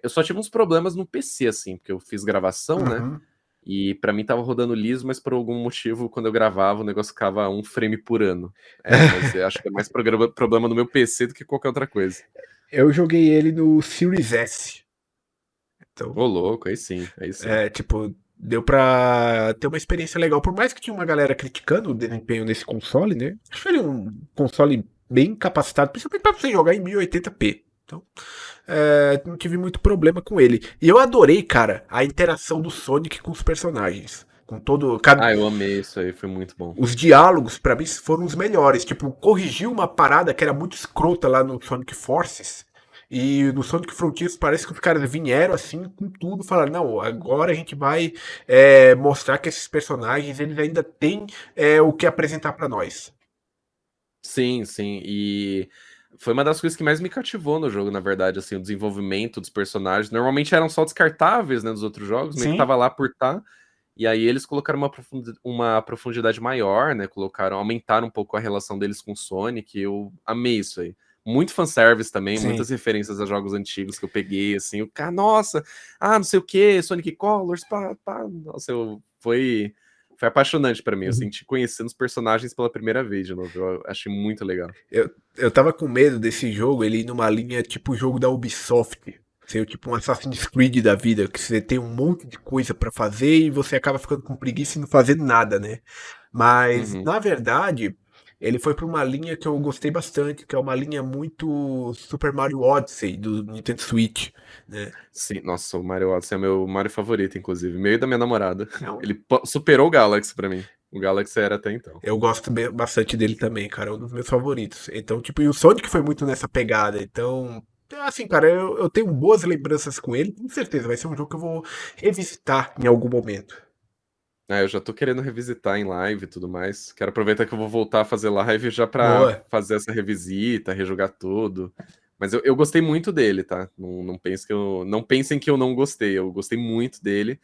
Eu só tive uns problemas no PC, assim, porque eu fiz gravação, né? Uhum. E pra mim tava rodando liso, mas por algum motivo, quando eu gravava, o negócio ficava um frame por ano. Mas eu acho que é mais problema no meu PC do que qualquer outra coisa. Eu joguei ele no Series S. Então, Ô, louco, aí sim, aí sim. tipo, deu pra ter uma experiência legal. Por mais que tinha uma galera criticando o desempenho desse console, né? Acho ele um console bem capacitado, principalmente pra você jogar em 1080p. Então, não tive muito problema com ele. E eu adorei, cara, a interação do Sonic com os personagens. Com todo. Ah, eu amei isso aí, foi muito bom. Os diálogos, pra mim, foram os melhores. Tipo, corrigiu uma parada que era muito escrota lá no Sonic Forces. E no Sonic Frontiers parece que os caras vieram assim com tudo, falaram, não, agora a gente vai mostrar que esses personagens eles ainda têm o que apresentar pra nós. Sim, sim, e foi uma das coisas que mais me cativou no jogo, na verdade, assim, o desenvolvimento dos personagens. Normalmente eram só descartáveis, né, dos outros jogos, meio que Sim, tava lá por tá. E aí eles colocaram uma profundidade maior, né? Aumentaram um pouco a relação deles com o Sonic. Eu amei isso aí. Muito fanservice também, sim. muitas referências a jogos antigos que eu peguei, assim, o cara, nossa, não sei o que, Sonic Colors, pá, pá. Nossa, foi apaixonante pra mim. Eu Uhum. senti conhecendo os personagens pela primeira vez de novo. Eu achei muito legal. Eu tava com medo desse jogo, ele ir numa linha tipo o jogo da Ubisoft. Ser tipo um Assassin's Creed da vida, que você tem um monte de coisa pra fazer e você acaba ficando com preguiça e não fazer nada, né? Mas, Uhum. na verdade, ele foi pra uma linha que eu gostei bastante, que é uma linha muito Super Mario Odyssey do Nintendo Switch, né? Sim, nossa, o Mario Odyssey é o meu Mario favorito, inclusive. Meio da minha namorada. Então, Ele superou o Galaxy pra mim. O Galaxy era até então. eu gosto bastante dele também, cara, é um dos meus favoritos. Então, tipo, e o Sonic foi muito nessa pegada. Então, assim, cara, eu tenho boas lembranças com ele. Com certeza vai ser um jogo que eu vou revisitar em algum momento. Eu já tô querendo revisitar em live e tudo mais. Quero aproveitar que eu vou voltar a fazer live já pra Boa. fazer essa revisita, rejogar tudo. Mas eu gostei muito dele, tá? Não pensem que eu não gostei, eu gostei muito dele.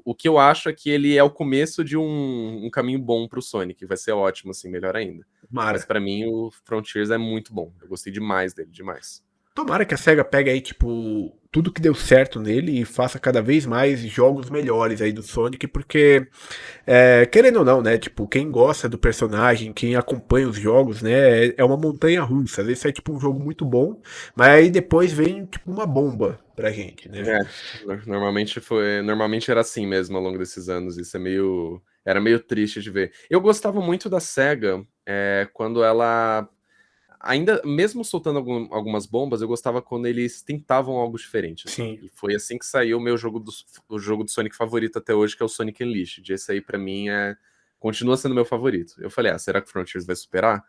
O que eu acho é que ele é o começo de um caminho bom pro Sonic, vai ser ótimo, assim, melhor ainda. Mas Tomara. pra mim o Frontiers é muito bom, eu gostei demais dele, demais. Tomara que a SEGA pegue aí, tipo, tudo que deu certo nele e faça cada vez mais jogos melhores aí do Sonic, porque, querendo ou não, né, tipo, quem gosta do personagem, quem acompanha os jogos, né, é uma montanha russa. Às vezes é, tipo, um jogo muito bom, mas aí depois vem, tipo, uma bomba pra gente, né? É, normalmente era assim mesmo ao longo desses anos, era meio triste de ver. Eu gostava muito da SEGA, quando ela ainda, mesmo soltando algumas bombas, eu gostava quando eles tentavam algo diferente, assim. Sim. E foi assim que saiu o jogo do Sonic favorito até hoje, que é o Sonic Unleashed. Esse aí, pra mim, continua sendo meu favorito. Eu falei, será que o Frontiers vai superar?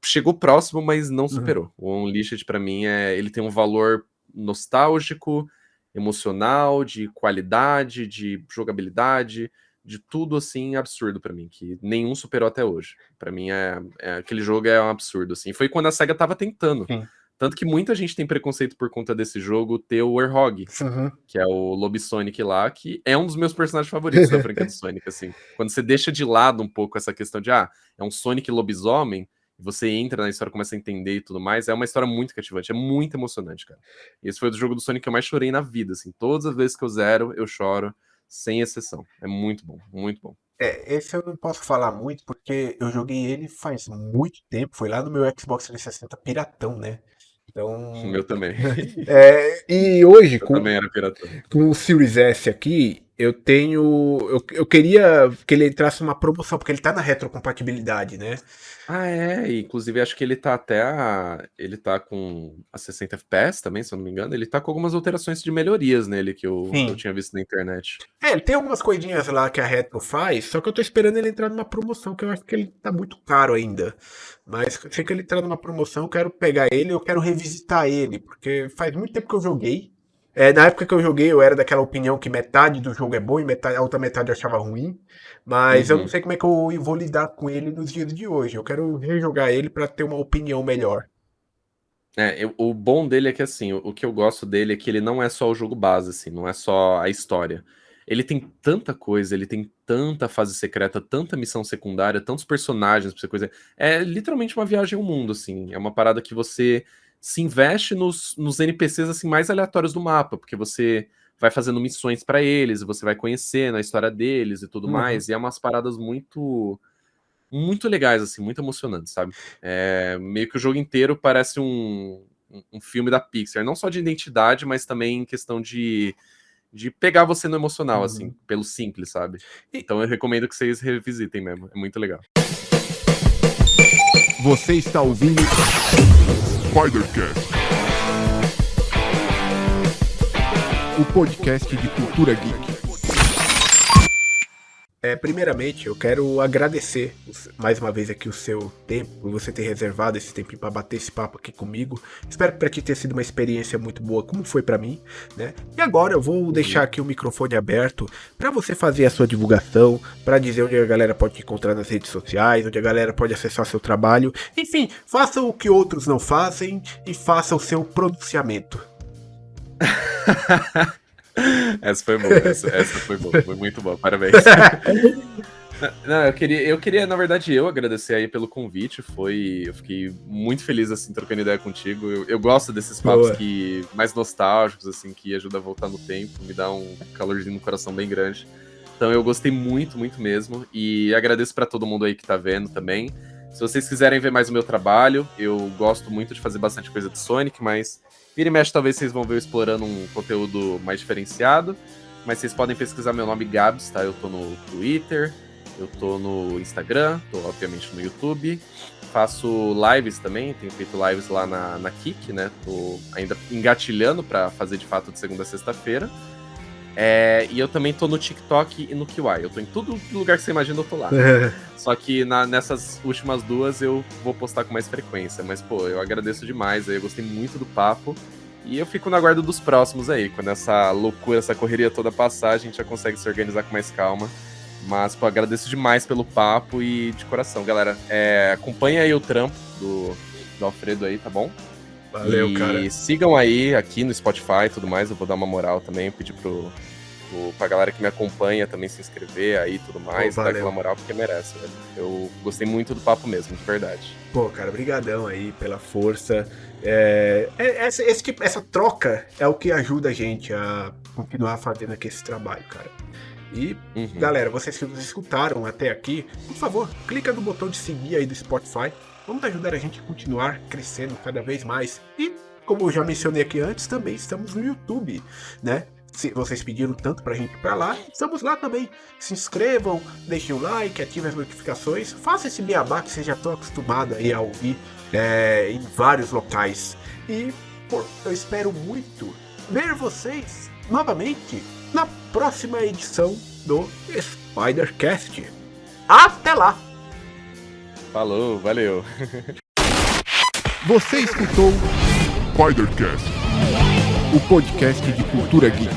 Chegou próximo, mas não Uhum. superou. O Unleashed, pra mim, ele tem um valor nostálgico, emocional, de qualidade, de jogabilidade, de tudo assim absurdo pra mim, que nenhum superou até hoje. Pra mim aquele jogo é um absurdo assim. Foi quando a SEGA tava tentando. Sim. Tanto que muita gente tem preconceito por conta desse jogo ter o Warhog, Uhum. que é o Lobisonic lá, que é um dos meus personagens favoritos da franquia do Sonic, assim. Quando você deixa de lado um pouco essa questão de, é um Sonic lobisomem, e você entra na história, começa a entender e tudo mais, é uma história muito cativante, é muito emocionante, cara. E esse foi o jogo do Sonic que eu mais chorei na vida, assim. Todas as vezes que eu zero, eu choro, sem exceção. É muito bom, muito bom. Esse eu não posso falar muito porque eu joguei ele faz muito tempo. Foi lá no meu Xbox 360 piratão, né? O Então. meu também. E hoje, Eu com, também era piratão. com o Series S aqui, eu tenho. Eu queria que ele entrasse numa promoção, porque ele tá na retrocompatibilidade, né? Inclusive acho que ele tá com a 60 FPS também, se eu não me engano. Ele tá com algumas alterações de melhorias nele que eu Sim. tinha visto na internet. Ele tem algumas coisinhas lá que a Retro faz, só que eu tô esperando ele entrar numa promoção, que eu acho que ele tá muito caro ainda. Mas sei que ele entrar numa promoção, eu quero pegar ele, eu quero revisitar ele, porque faz muito tempo que eu joguei. Na época que eu joguei, eu era daquela opinião que metade do jogo é bom e a outra metade eu achava ruim. Mas eu não Uhum. sei como é que eu vou lidar com ele nos dias de hoje. Eu quero rejogar ele pra ter uma opinião melhor. O bom dele é que, assim, o que eu gosto dele é que ele não é só o jogo base, assim, não é só a história. Ele tem tanta coisa, ele tem tanta fase secreta, tanta missão secundária, tantos personagens pra você coisa. É literalmente uma viagem ao mundo, assim. É uma parada que você se investe nos NPCs, assim, mais aleatórios do mapa, porque você vai fazendo missões pra eles, e você vai conhecendo a história deles e tudo Uhum. mais, e é umas paradas muito legais, assim, muito emocionantes, sabe? Meio que o jogo inteiro parece um filme da Pixar, não só de identidade, mas também em questão de pegar você no emocional, assim, Uhum. pelo simples, sabe? E Então eu recomendo que vocês revisitem mesmo, é muito legal. você está ouvindo Spidercast. o podcast de cultura geek. Primeiramente, eu quero agradecer mais uma vez aqui o seu tempo, por você ter reservado esse tempinho para bater esse papo aqui comigo. Espero que para ti tenha sido uma experiência muito boa, como foi para mim, né? E agora eu vou deixar aqui o microfone aberto para você fazer a sua divulgação, para dizer onde a galera pode te encontrar nas redes sociais, onde a galera pode acessar seu trabalho. Enfim, faça o que outros não fazem e faça o seu pronunciamento. Essa foi boa, essa foi boa, foi muito boa, parabéns. Não, eu queria, na verdade, eu agradecer aí pelo convite. Eu fiquei muito feliz, assim, trocando ideia contigo. Eu gosto desses papos Boa. mais nostálgicos, assim, que ajuda a voltar no tempo, me dá um calorzinho no coração bem grande. Então eu gostei muito, muito mesmo. E agradeço pra todo mundo aí que tá vendo também. Se vocês quiserem ver mais o meu trabalho, eu gosto muito de fazer bastante coisa de Sonic, mas vira e mexe, talvez vocês vão ver eu explorando um conteúdo mais diferenciado. Mas vocês podem pesquisar meu nome Gabs, tá? Eu tô no Twitter, eu tô no Instagram, tô obviamente no YouTube. Faço lives também, tenho feito lives lá na Kik, né? Tô ainda engatilhando pra fazer de fato de segunda a sexta-feira. E eu também tô no TikTok e no Kiwai. Eu tô em todo lugar que você imagina, eu tô lá. Só que nessas últimas duas eu vou postar com mais frequência. Mas, pô, eu agradeço demais aí, eu gostei muito do papo. E eu fico no aguardo dos próximos aí. Quando essa loucura, essa correria toda passar, a gente já consegue se organizar com mais calma. Mas, pô, agradeço demais pelo papo e de coração, galera. Acompanha aí o trampo do Alfredo aí, tá bom? Valeu, e cara. sigam aí aqui no Spotify e tudo mais, eu vou dar uma moral também, pedir pra galera que me acompanha também se inscrever aí e tudo mais, dar aquela moral porque merece, velho. Eu gostei muito do papo mesmo, de verdade. Pô, cara, brigadão aí pela força. Essa troca é o que ajuda a gente a continuar fazendo aqui esse trabalho, cara. E, galera, vocês que nos escutaram até aqui, por favor, clica no botão de seguir aí do Spotify. Vamos ajudar a gente a continuar crescendo cada vez mais. E, como eu já mencionei aqui antes, também estamos no YouTube, né? Se vocês pediram tanto pra gente ir pra lá, estamos lá também. Se inscrevam, deixem o like, ativem as notificações. Faça esse beabá que vocês já estão acostumados aí a ouvir em vários locais. E eu espero muito ver vocês novamente na próxima edição do Spider-Cast. Até lá! Falou, valeu! Você escutou Spider-Cast. o podcast de cultura geek.